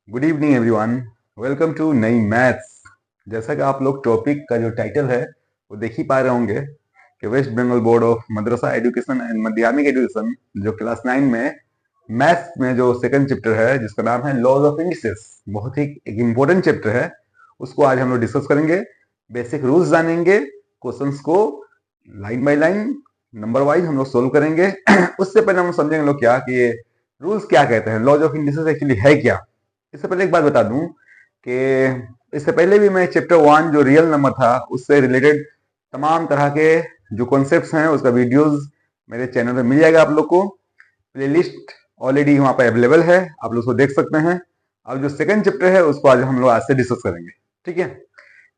Good evening everyone. Welcome to नई maths. जैसा कि आप लोग टॉपिक का जो टाइटल है वो देख ही पा रहे होंगे कि West Bengal board of Madrasah education and Madhyamik education जो क्लास 9 में मैथ्स में जो सेकंड चैप्टर है जिसका नाम है लॉज ऑफ इंडिसेस, बहुत ही एक इम्पोर्टेंट चैप्टर है। उसको आज हम लोग डिस्कस करेंगे, बेसिक रूल्स जानेंगे, क्वेश्चंस को line by line number wise हम लोग सोल्व करेंगे। उससे पहले हम समझेंगे लोग क्या कि ये रूल्स क्या कहते हैं, लॉज ऑफ इंडिसेस एक्चुअली है क्या। इससे पहले एक बात बता दूं कि इससे पहले भी मैं चैप्टर 1 जो रियल नंबर था उससे रिलेटेड तमाम तरह के जो कॉन्सेप्ट्स हैं उसका वीडियोस मेरे चैनल पे मिल जाएगा। आप लोग को प्लेलिस्ट ऑलरेडी वहां पर अवेलेबल है, आप लोग उसको देख सकते हैं। अब जो सेकंड चैप्टर है उसको आज हम लोग आज से डिस्कस करेंगे, ठीक है।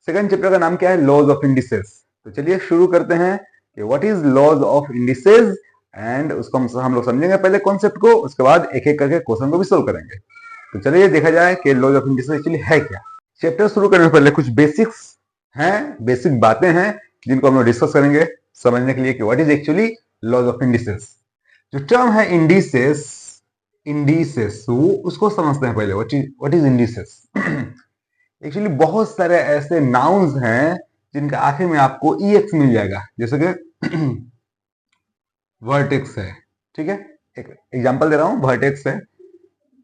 सेकंड चैप्टर का नाम क्या है, लॉज ऑफ इंडिसेस। तो चलिए शुरू करते हैं कि what is laws of indices and उसको हम लोग समझेंगे पहले कॉन्सेप्ट को, उसके बाद एक एक करके क्वेश्चन को भी सोल्व करेंगे। तो चलिए देखा जाए कि लॉज ऑफ इंडिसेस एक्चुअली है क्या। चैप्टर शुरू करने से पहले कुछ बेसिक्स हैं, बेसिक बातें हैं जिनको हम लोग डिस्कस करेंगे समझने के लिए कि what is actually laws of indices. जो टर्म है इंडिसेस, इंडिसेस वो उसको समझते हैं पहले, व्हाट इज इंडिसेस। एक्चुअली बहुत सारे ऐसे नाउन्स हैं जिनका आखिर में आपको EX मिल जाएगा, जैसे कि वर्टेक्स है, ठीक है। एक एग्जांपल दे रहा हूं, वर्टेक्स है।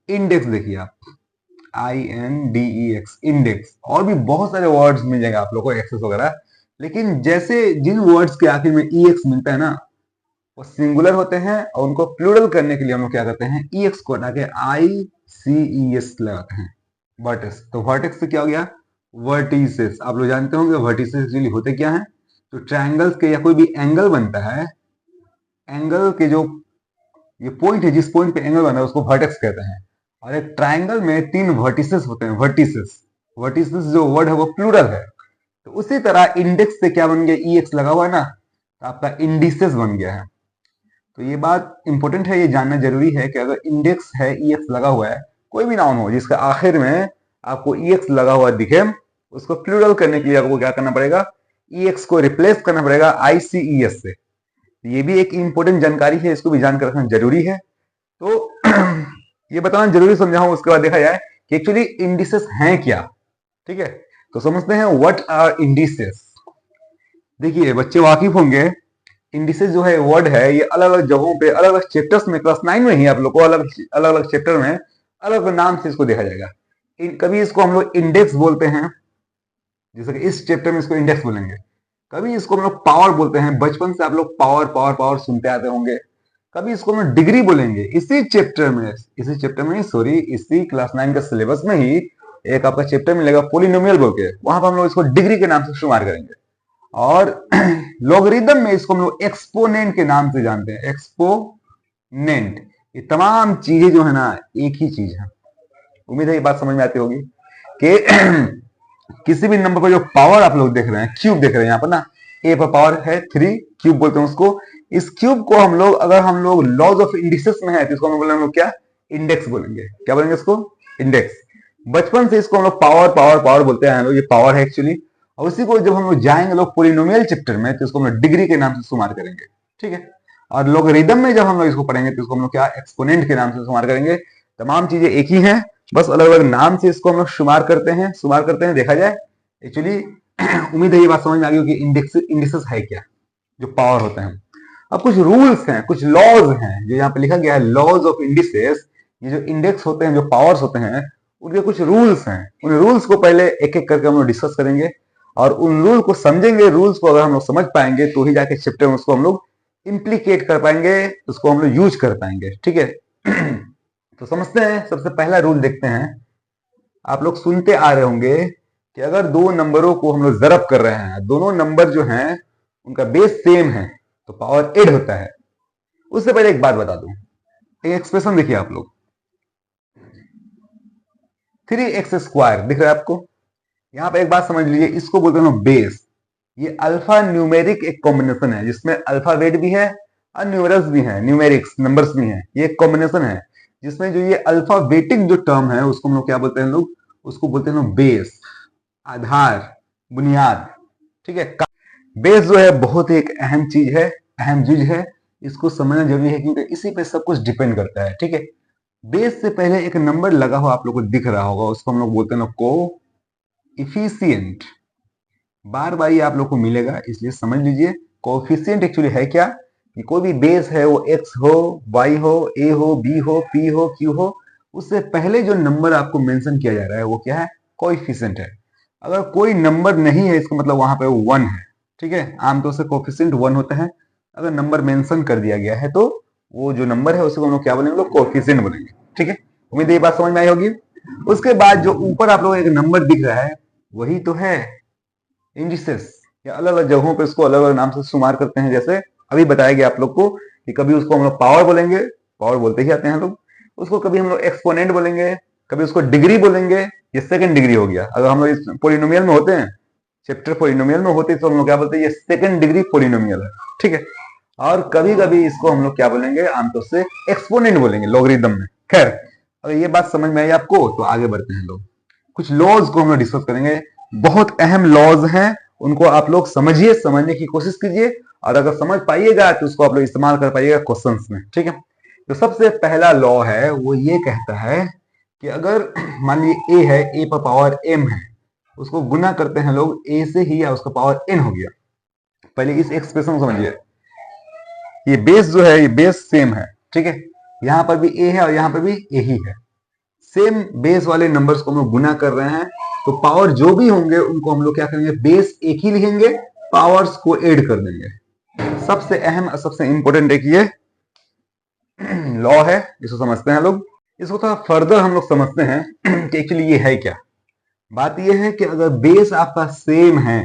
इंडेक्स देखिए आप, INDEX, इंडेक्स। और भी बहुत सारे वर्ड्स मिल जाएंगे आप लोगों को, एक्सेस वगैरह। लेकिन जैसे जिन वर्ड्स के आखिर में EX मिलता है ना वो सिंगुलर होते हैं और उनको प्लूरल करने के लिए हम लोग क्या करते हैं, EX को हटा के ICES लगाते हैं, वर्टेक्स। तो वर्टेक्स से क्या हो गया, वर्टिसेस। आप लोग जानते होंगे वर्टिसेस एक्चुअली होते क्या है, तो ट्रायंगल्स के या कोई भी एंगल बनता है, एंगल के जो ये पॉइंट है, जिस पॉइंट पे एंगल बना है उसको वर्टेक्स कहते हैं। और एक ट्रायंगल में 3 वर्टिसेस होते हैं, वर्टिसेस। वर्टिसेस जो वर्ड है वो प्लूरल है। तो उसी तरह इंडेक्स से क्या बन गया, EX लगा हुआ है ना, तो आपका इंडिसेस बन गया है। तो ये बात इंपॉर्टेंट है, ये जानना जरूरी है कि अगर इंडेक्स है, EX लगा हुआ है, कोई भी नाउन हो जिसका आखिर में आपको EX लगा हुआ दिखे, उसको प्लूरल करने के लिए आपको क्या करना पड़ेगा, EX को रिप्लेस करना पड़ेगा ICES से। ये भी एक इंपॉर्टेंट जानकारी है, इसको भी जानकर रखना जरूरी है। तो ये बताना जरूरी समझाऊं, उसके बाद देखा जाए कि एक्चुअली इंडिसेस हैं क्या, ठीक है। तो समझते हैं व्हाट आर इंडिसेस। देखिए बच्चे वाकिफ होंगे, इंडिसेस जो है वर्ड है ये अलग अलग जगहों पे, अलग अलग चैप्टर्स में, क्लास 9 में ही आप लोग को अलग अलग चैप्टर में अलग अलग नाम से इसको देखा जाएगा। कभी इसको हम लोग इंडेक्स बोलते हैं, जैसे कि इस चैप्टर में इसको इंडेक्स बोलेंगे। कभी इसको हम लोग पावर बोलते हैं, बचपन से आप लोग पावर पावर पावर सुनते आते होंगे। कभी इसको हम डिग्री बोलेंगे। इसी क्लास 9 का सिलेबस में ही एक आपका चैप्टर मिलेगा पोलिनोमियल बोल के, वहां पर हम लोग इसको डिग्री के नाम से शुमार करेंगे। और लॉगरिदम में इसको हम लोग एक्सपोनेंट के नाम से जानते हैं, एक्सपोनेंट। ये तमाम चीजें जो है ना एक ही चीज है। उम्मीद है ये बात समझ में आती होगी कि किसी भी नंबर पर जो पावर आप लोग देख रहे हैं, क्यूब देख रहे हैं यहाँ पर ना, ए पर पावर है 3, क्यूब बोलते हैं उसको। इस क्यूब को हम लोग, अगर हम लोग लॉज ऑफ इंडिसेस में है तो इसको हम बोलेंगे, हम लोग क्या, इंडेक्स बोलेंगे। क्या बोलेंगे इसको, इंडेक्स। बचपन से इसको हम लोग पावर पावर पावर बोलते हैं, ये पावर है एक्चुअली। और उसी को जब हम लोग जाएंगे लोग पोलिनोमियल चैप्टर में तो इसको हम लोग डिग्री के नाम से शुमार करेंगे, ठीक है। और लोगरिदम में जब हम लोग इसको पढ़ेंगे तो इसको हम लोग क्या, एक्सपोनेंट के नाम से शुमार करेंगे। तमाम चीजें एक ही हैं, बस अलग अलग नाम से इसको हम लोग शुमार करते हैं देखा जाए एक्चुअली। उम्मीद है ये बात समझ में आ गई कि इंडिसेस है क्या, जो पावर होते हैं। अब कुछ रूल्स हैं, कुछ लॉज हैं जो यहाँ पे लिखा गया है, लॉज ऑफ इंडिसेस। ये जो इंडेक्स होते हैं, जो पावर्स होते हैं, उनके कुछ रूल्स हैं। उन रूल्स को पहले एक एक करके हम लोग डिस्कस करेंगे और उन रूल को समझेंगे। रूल्स को अगर हम लोग समझ पाएंगे तो ही जाके चैप्टर में उसको हम लोग इंप्लीकेट कर पाएंगे, उसको हम लोग यूज कर पाएंगे, ठीक है। तो समझते हैं, सबसे पहला रूल देखते हैं। आप लोग सुनते आ रहे होंगे कि अगर दो नंबरों को हम लोग जरब कर रहे हैं, दोनों नंबर जो हैं उनका बेस सेम है तो पावर ऐड होता है। उससे पहले एक बात बता दूं, एक एक्सप्रेशन देखिए आप लोग, 3x² दिख रहा है आपको। यहां पर एक बात समझ लीजिए, इसको बोलते हैं बेस। ये अल्फा न्यूमेरिक एक कॉम्बिनेशन है जिसमें अल्फाबेट भी है और न्यूमरल्स भी है, न्यूमेरिक्स नंबर्स भी हैं। ये एक कॉम्बिनेशन है जिसमें जो ये अल्फाबेटिक जो टर्म है उसको हम लोग क्या बोलते हैं, लोग उसको बोलते हैं बेस, आधार, बुनियाद, ठीक है। बेस जो है बहुत ही एक अहम चीज है, अहम चीज है। इसको समझना जरूरी है क्योंकि इसी पे सब कुछ डिपेंड करता है, ठीक है। बेस से पहले एक नंबर लगा हुआ आप लोग को दिख रहा होगा, उसको हम लोग बोलते हैं को इफिशियंट। बार बार ये आप लोग को मिलेगा, इसलिए समझ लीजिए कोएफिशिएंट एक्चुअली है क्या, कि कोई भी बेस है वो x हो, y हो, a हो, b हो, p हो, q हो, उससे पहले जो नंबर आपको मेंशन किया जा रहा है वो क्या है, कोएफिशिएंट है। अगर कोई नंबर नहीं है इसका मतलब वहां पे 1 है, ठीक है। आमतौर से कोएफिशिएंट 1 होता है। अगर नंबर मेंशन कर दिया गया है तो वो जो नंबर है उसको हम लोग क्या बोलेंगे, कोएफिशिएंट बोलेंगे, ठीक है। उम्मीद है ये बात समझ में आई होगी। उसके बाद जो ऊपर आप लोग एक नंबर दिख रहा है वही तो है इंडिसेस, या अलग अलग जगहों पे इसको अलग अलग नाम से शुमार करते हैं। जैसे अभी बताया गया आप लोग को कि कभी उसको हम लोग पावर बोलेंगे, पावर बोलते ही आते हैं लोग, उसको कभी हम लोग एक्सपोनेंट बोलेंगे, कभी उसको डिग्री बोलेंगे, ये सेकंड डिग्री हो गया। अगर हम लोग इस पोलिनोमियल में होते हैं, चैप्टर पोलिनोमियल में होते तो हम लोग क्या बोलते हैं, ये सेकंड डिग्री पोलिनोमियल है, ठीक है। और कभी कभी इसको हम लोग क्या बोलेंगे, आमतौर से एक्सपोनेंट बोलेंगे लॉगरिदम में। खैर, अगर ये बात समझ में आई आपको तो आगे बढ़ते हैं लोग। कुछ लॉज को हम लोग डिस्कस करेंगे, बहुत अहम लॉज हैं, उनको आप लोग समझिए, समझने की कोशिश कीजिए, और अगर समझ पाइएगा तो उसको आप लोग इस्तेमाल कर पाइएगा क्वेश्चंस में, ठीक है। तो सबसे पहला लॉ है वो ये कहता है कि अगर मान लीजिए ए है, ए पर पावर एम है, उसको गुना करते हैं लोग ए से ही, या उसका पावर एन हो गया। पहले इस एक्सप्रेशन को समझिए, ये बेस जो है ये बेस सेम है, ठीक है। यहां पर भी ए है और यहां पर भी ए ही है, सेम बेस वाले नंबर्स को हम लोग गुना कर रहे हैं, तो पावर जो भी होंगे उनको हम लोग क्या करेंगे, बेस एक ही लिखेंगे, पावर्स को ऐड कर देंगे। सबसे अहम और सबसे इंपॉर्टेंट एक ये लॉ है, इसको समझते हैं लोग। इसको थोड़ा फर्दर हम लोग समझते हैं कि एक्चुअली ये है क्या। बात ये है कि अगर बेस आपका सेम है,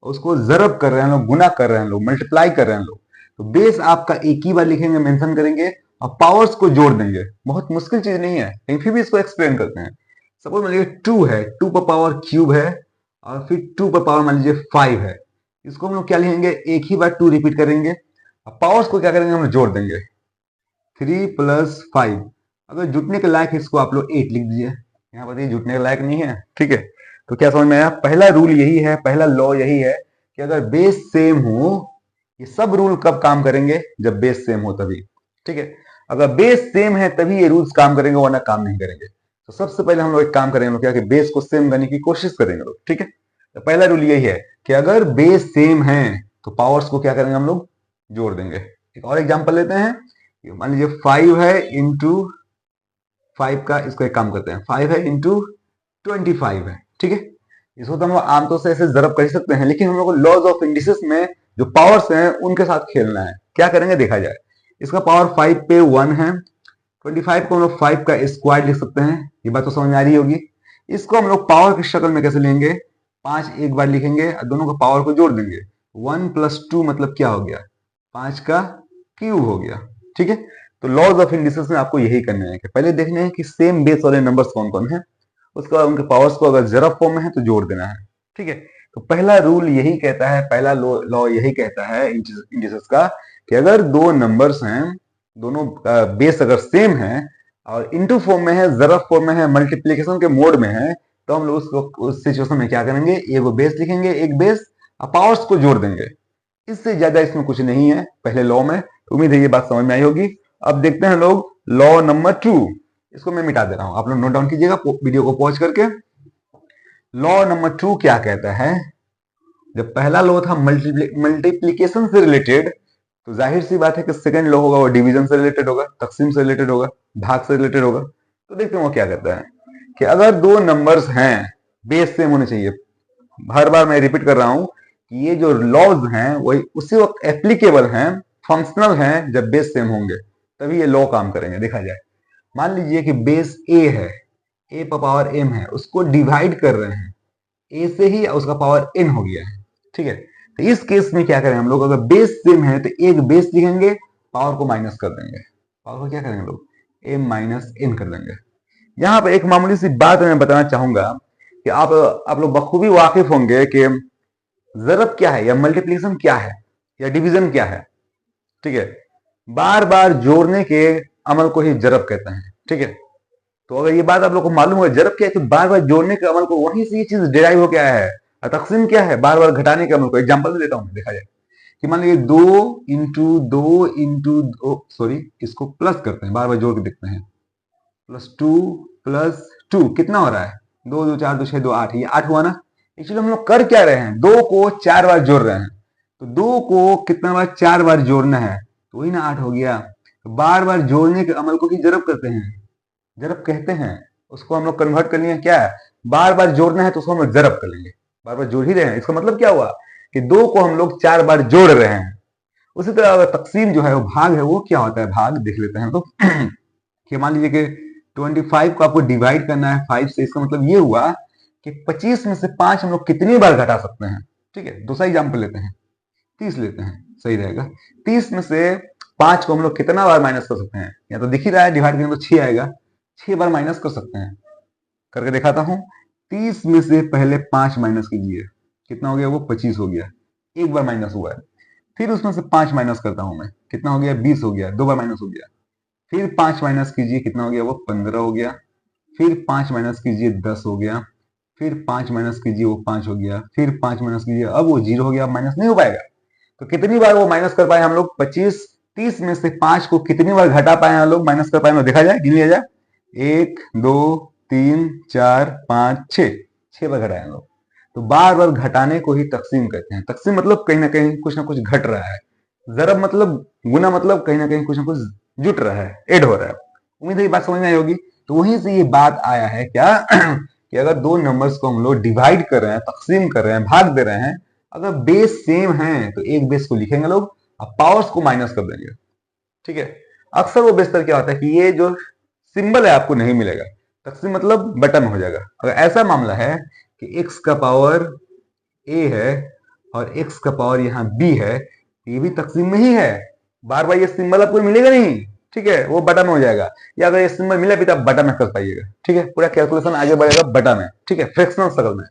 उसको जरब कर रहे हैं लोग, गुना कर रहे हैं लोग, मल्टीप्लाई कर रहे हैं लोग, तो बेस आपका एक ही बार लिखेंगे, मेंशन करेंगे और पावर्स को जोड़ देंगे। बहुत मुश्किल चीज नहीं है, लेकिन फिर भी इसको एक्सप्लेन करते हैं। सपोज मान लीजिए 2 है, 2 पर पावर क्यूब है, और फिर 2 पर पावर मान लीजिए 5 है। इसको हम लोग क्या लिखेंगे, एक ही बार 2 रिपीट करेंगे और पावर्स को क्या करेंगे, हम लोग जोड़ देंगे। 3 + 5, अगर जुटने के लायक है इसको आप लोग 8 लिख दीजिए, यहाँ पर ये जुटने के लायक नहीं है, ठीक है। तो क्या समझ में आया, पहला रूल यही है, पहला लॉ यही है कि अगर बेस सेम हो, ये सब रूल कब काम करेंगे, जब बेस सेम हो तभी, ठीक है। अगर बेस सेम है तभी ये रूल्स काम करेंगे, वरना काम नहीं करेंगे। तो सबसे पहले हम लोग एक काम करेंगे, क्या कि बेस को सेम करने की कोशिश करेंगे लोग, ठीक है। तो पहला रूल यही है कि अगर बेस सेम है तो पावर्स को क्या करेंगे, हम लोग जोड़ देंगे। एक और एग्जांपल लेते हैं, मान लीजिए 5 है इंटू 5 का, इसको एक काम करते हैं, 5 है इंटू 25 है, ठीक है। इसको तो हम लोग आमतौर से ऐसे जरब कर सकते हैं, लेकिन हम लोग को लॉज ऑफ इंडिसेस में जो पावर्स हैं उनके साथ खेलना है। क्या करेंगे देखा जाए, इसका पावर 5 पे 1 है, 25 को हम लोग 5 का स्क्वायर लिख सकते हैं, ये बात तो समझ में आ रही होगी। इसको हम लोग पावर की शक्ल में कैसे लेंगे, 5 एक बार लिखेंगे और दोनों का पावर को जोड़ देंगे। 1 + 2 मतलब क्या हो गया, 5 का क्यूब हो गया, ठीक है। तो लॉज ऑफ इंडिसेस में आपको यही करना है कि पहले देखना है कि सेम बेस वाले नंबर्स कौन कौन है, उसके बाद उनके पावर्स को अगर जरब फॉर्म में है तो जोड़ देना है, ठीक है। तो पहला रूल यही कहता है, पहला लॉ यही कहता है इंडिसेस का, कि अगर दो नंबर्स हैं, दोनों बेस अगर सेम है और इनटू फॉर्म में है, जरब फॉर्म में है, मल्टीप्लीकेशन के मोड में है, तो हम लोग उसको उस सिचुएशन में क्या करेंगे, एक बेस लिखेंगे, एक बेस और पावर्स को जोड़ देंगे। इससे ज्यादा इसमें कुछ नहीं है पहले लॉ में। तो उम्मीद है ये बात समझ में आई होगी। अब देखते हैं लोग लॉ नंबर 2, इसको मैं मिटा दे रहा हूं, आप लोग नोट डाउन कीजिएगा वीडियो को पॉज करके। लॉ नंबर 2 क्या कहता है, जब पहला लॉ था मल्टीप्लीकेशन से रिलेटेड, तो जाहिर सी बात है कि सेकंड लॉ होगा वो डिवीजन से रिलेटेड होगा, तकसीम से रिलेटेड होगा, भाग से रिलेटेड होगा। तो देखते हैं वो क्या कहता है कि अगर दो नंबर्स हैं, बेस सेम होने चाहिए। हर बार मैं रिपीट कर रहा हूं कि ये जो लॉज हैं वही उसी वक्त एप्लीकेबल हैं, फंक्शनल हैं, जब बेस सेम होंगे तभी ये लॉ काम करेंगे। देखा जाए, मान लीजिए कि बेस ए है, ए पर पावर एम है, उसको डिवाइड कर रहे हैं, ए से ही उसका पावर एन हो गया है, ठीक है। तो इस केस में क्या करें हम लोग, अगर बेस सेम है तो एक बेस लिखेंगे, पावर को माइनस कर देंगे, पावर को क्या करेंगे लोग, एम माइनस एन कर देंगे। यहां पर एक मामूली सी बात मैं बताना चाहूंगा कि आप लोग बखूबी वाकिफ होंगे कि जरब क्या है, या मल्टीप्लिकेशन क्या है, या डिवीजन क्या है, ठीक है। बार बार जोड़ने के अमल को ही जरब कहते हैं, ठीक है। तो अगर ये बात आप लोग को मालूम है जरब क्या है, तो बार बार जोड़ने के अमल को वहीं से ये चीज डिराइव हो क्या है, और तकसीम क्या है, बार बार घटाने के अमल को। एग्जांपल में देता हूं, देखा जाए कि मान लीजिए 2 × 2 × 2, सॉरी इसको प्लस करते हैं, बार बार जोड़ के देखते हैं, +2 कितना हो रहा है? 2 2 4 2 6 2 8, ये 8 हुआ ना। एक्चुअली हम लोग कर क्या रहे हैं, 2 को 4 बार जोड़ रहे हैं, तो 2 को कितना बार 4 बार जोड़ना है, तो वही ना 8 हो गया। तो बार बार जोड़ने के अमल को ही जरब कहते हैं, जरब कहते हैं। उसको हम लोग कन्वर्ट कर लिए क्या है, बार बार जोड़ना है तो उसको हम लोग जरब कर लेंगे, बार बार जोड़ ही रहे हैं। इसका मतलब क्या हुआ कि 2 को हम लोग 4 बार जोड़ रहे हैं। उसी तरह अगर तकसीम जो है वो भाग है, वो क्या होता है, भाग देख लेते हैं। तो कि मान लीजिए कि 25 को आपको डिवाइड करना है 5 से, इसका मतलब ये हुआ कि 25 में से 5 हम लोग कितनी बार घटा सकते हैं। ठीक है, दूसरा एग्जाम्पल लेते हैं, 30 लेते हैं, सही रहेगा। 30 में से 5 को हम लोग कितना बार माइनस कर सकते हैं, या तो दिख ही रहा है, डिवाइड करेंगे तो 6 आएगा, 6 बार माइनस कर सकते हैं। करके दिखाता हूं। 30 में से पहले 5 माइनस कीजिए, कितना हो गया, वो 25 हो गया, एक बार माइनस हुआ है। फिर उसमें से 5 माइनस करता हूं मैं, कितना हो गया, 20 हो गया, 2 बार माइनस हो गया। फिर 5 माइनस कीजिए, कितना हो गया, वो 15 हो गया। फिर 5 माइनस कीजिए, 10 हो गया। फिर 5 माइनस कीजिए, वो 5 हो गया। फिर 5 माइनस कीजिए, अब वो 0 हो गया, अब माइनस नहीं हो पाएगा। तो कितनी बार वो माइनस कर पाए हम लोग, 25। 30 में से 5 को कितनी बार घटा पाए हम लोग, माइनस कर पाए, देखा जाए, गिन लिया जाए। 1 2 3 4 5 6, 6 बार घटाए हम लोग। तो बार बार घटाने को ही तकसीम कहते हैं। तकसीम मतलब कहीं ना कहीं कुछ ना कुछ घट रहा है। जरब मतलब, गुना मतलब कहीं ना कहीं कुछ ना कुछ जुट रहा है, ऐड हो रहा है। उम्मीद है ये बात समझ में आई होगी। तो वहीं से ये बात आया है क्या कि अगर दो नंबर्स को हम लोग डिवाइड कर रहे हैं, तकसीम कर रहे हैं, भाग दे रहे हैं, अगर बेस सेम है तो एक बेस को लिखेंगे लोग और पावर्स को माइनस कर देंगे। ठीक है, अक्सर वो बेस्तर क्या होता है कि ये जो सिंबल है आपको नहीं मिलेगा, तकसीम मतलब बटन हो जाएगा। अगर ऐसा मामला है कि x का पावर a है और x का पावर यहाँ b है, ये भी तकसीम में ही है। बार बार ये सिंबल आपको मिलेगा नहीं, ठीक है, वो बटन हो जाएगा। या अगर ये सिंबल मिला भी तो आप बटन में कर पाइएगा। ठीक है, पूरा कैलकुलेशन आगे बढ़ेगा बटन में। ठीक है, फ्रैक्शनल शक्ल में।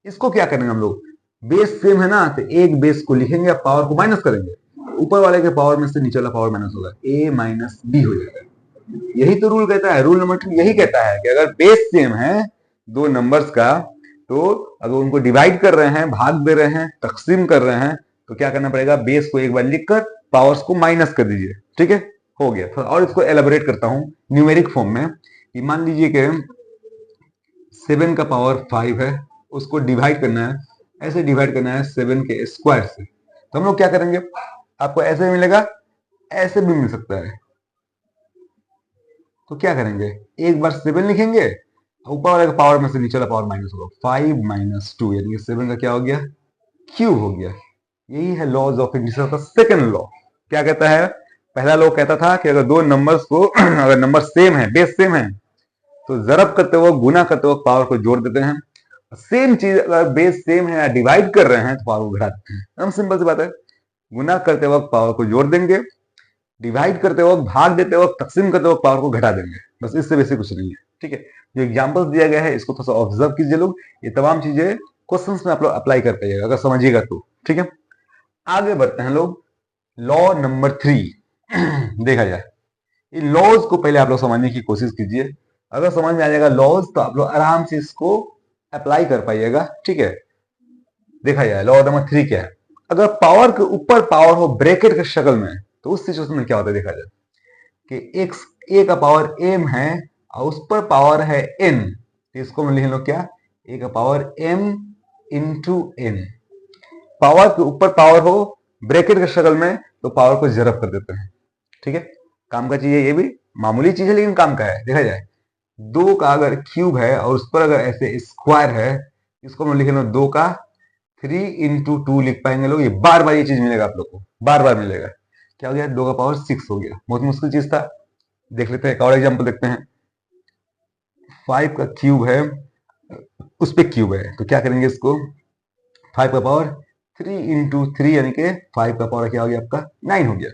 इसको क्या करेंगे हम लोग, बेस सेम है ना, तो एक बेस को लिखेंगे, पावर को माइनस करेंगे, ऊपर वाले के पावर में से नीचे वाला पावर माइनस होगा, a माइनस बी हो जाएगा। यही तो रूल कहता है, रूल नंबर 2 यही कहता है कि अगर बेस सेम है दो नंबर्स का, तो अगर उनको डिवाइड कर रहे हैं, भाग दे रहे हैं, तकसीम कर रहे हैं, तो क्या करना पड़ेगा, बेस को एक बार लिखकर पावर्स को माइनस कर दीजिए। ठीक है, हो गया। तो और इसको एलाबोरेट करता हूं न्यूमेरिक फॉर्म में कि मान लीजिए कि 7 का पावर 5 है, उसको डिवाइड करना है, ऐसे डिवाइड करना है 7 के स्क्वायर से। तो हम लोग क्या करेंगे, आपको ऐसे मिलेगा, ऐसे भी मिल सकता है। तो क्या करेंगे, एक बार 7 लिखेंगे, ऊपर वाले का पावर में से नीचे वाला पावर माइनस होगा, 5 माइनस 2, यानी 7 का क्या हो गया, क्यूब हो गया। यही है लॉज ऑफ इंडिसेस का सेकंड लॉ। क्या कहता है, पहला लॉ कहता था कि अगर दो नंबर्स को अगर नंबर सेम है, बेस सेम है, तो जरब करते वक्त, गुना करते वक्त पावर को जोड़ देते हैं। सेम चीज अगर बेस सेम है या डिवाइड कर रहे हैं तो पावर को घटा देते हैं। एकदम सिंपल सी बात है, गुना करते वक्त पावर को जोड़ देंगे, डिवाइड करते वक्त, भाग देते वक्त, तकसीम करते वक्त पावर को घटा देंगे, बस इससे बेसिक कुछ नहीं है। ठीक है, जो एग्जांपल्स दिया गया है इसको थोड़ा सा ऑब्जर्व कीजिए लोग, ये तमाम चीजें क्वेश्चंस में आप लोग अप्लाई कर पाइएगा अगर समझिएगा तो। ठीक है, आगे बढ़ते हैं लोग, लॉ नंबर 3 देखा जाए। इन लॉज को पहले आप लोग समझने की कोशिश कीजिए, अगर समझ में आ जाएगा लॉज तो आप लोग आराम से इसको अप्लाई कर पाइएगा। ठीक है, देखा जाए लॉ नंबर 3 क्या है। अगर पावर के ऊपर पावर हो ब्रैकेट के शक्ल में, तो उस सिचुएशन में क्या होता है, देखा जाए कि x a का पावर m है और उस पर पावर है n, तो इसको हम लिख लो क्या, a का power m into n। Power के ऊपर पावर हो ब्रैकेट के शक्ल में तो पावर को जरब कर देते हैं। ठीक है, काम का चीज है, ये भी मामूली चीज है लेकिन काम का है। देखा जाए 2 का अगर क्यूब है और उस पर अगर ऐसे स्क्वायर है, इसको हम लिख लो 2 का 3 इंटू 2 लिख पाएंगे लोग। ये बार बार ये चीज मिलेगा आप लोग को, बार बार मिलेगा। क्या हो गया, 2 का पावर 6 हो गया, बहुत मुश्किल चीज था। देख लेते हैं एक और एग्जांपल देखते हैं। 5 का क्यूब है, उस पे क्यूब है, तो क्या करेंगे इसको, 5 का पावर 3 इंटू 3 यानी कि 5 का पावर क्या हो गया आपका 9 हो गया।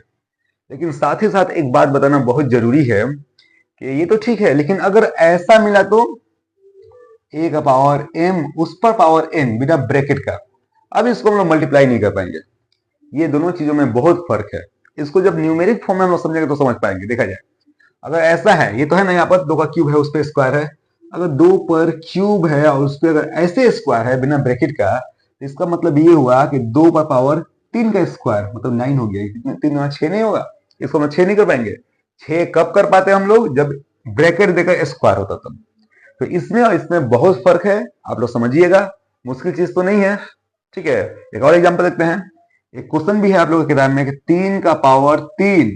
लेकिन साथ ही साथ एक बात बताना बहुत जरूरी है कि ये तो ठीक है, लेकिन अगर ऐसा मिला तो a का पावर m उस पर पावर n बिना ब्रैकेट का, अब इसको हम लोग मल्टीप्लाई नहीं कर पाएंगे। ये दोनों चीजों में बहुत फर्क है। इसको जब न्यूमेरिक फॉर्म में हम लोग समझेंगे तो समझ पाएंगे। देखा जाए अगर ऐसा है, ये तो है ना, यहाँ पर 2 का क्यूब है उस पर स्क्वायर है, अगर 2 पर क्यूब है और उस पर अगर ऐसे स्क्वायर है बिना ब्रैकेट का, तो इसका मतलब ये हुआ कि 2 पर पावर 3 का स्क्वायर मतलब 9 हो गया। 3 6 नहीं होगा, इसको हम 6 नहीं कर पाएंगे। 6 कब कर पाते हैं हम लोग, जब ब्रैकेट देकर स्क्वायर होता था। तो इसमें और इसमें बहुत फर्क है, आप लोग समझिएगा, मुश्किल चीज तो नहीं है। ठीक है, एक और एग्जांपल देखते हैं। एक क्वेश्चन भी है आप लोगों की किताब में कि 3 का पावर 3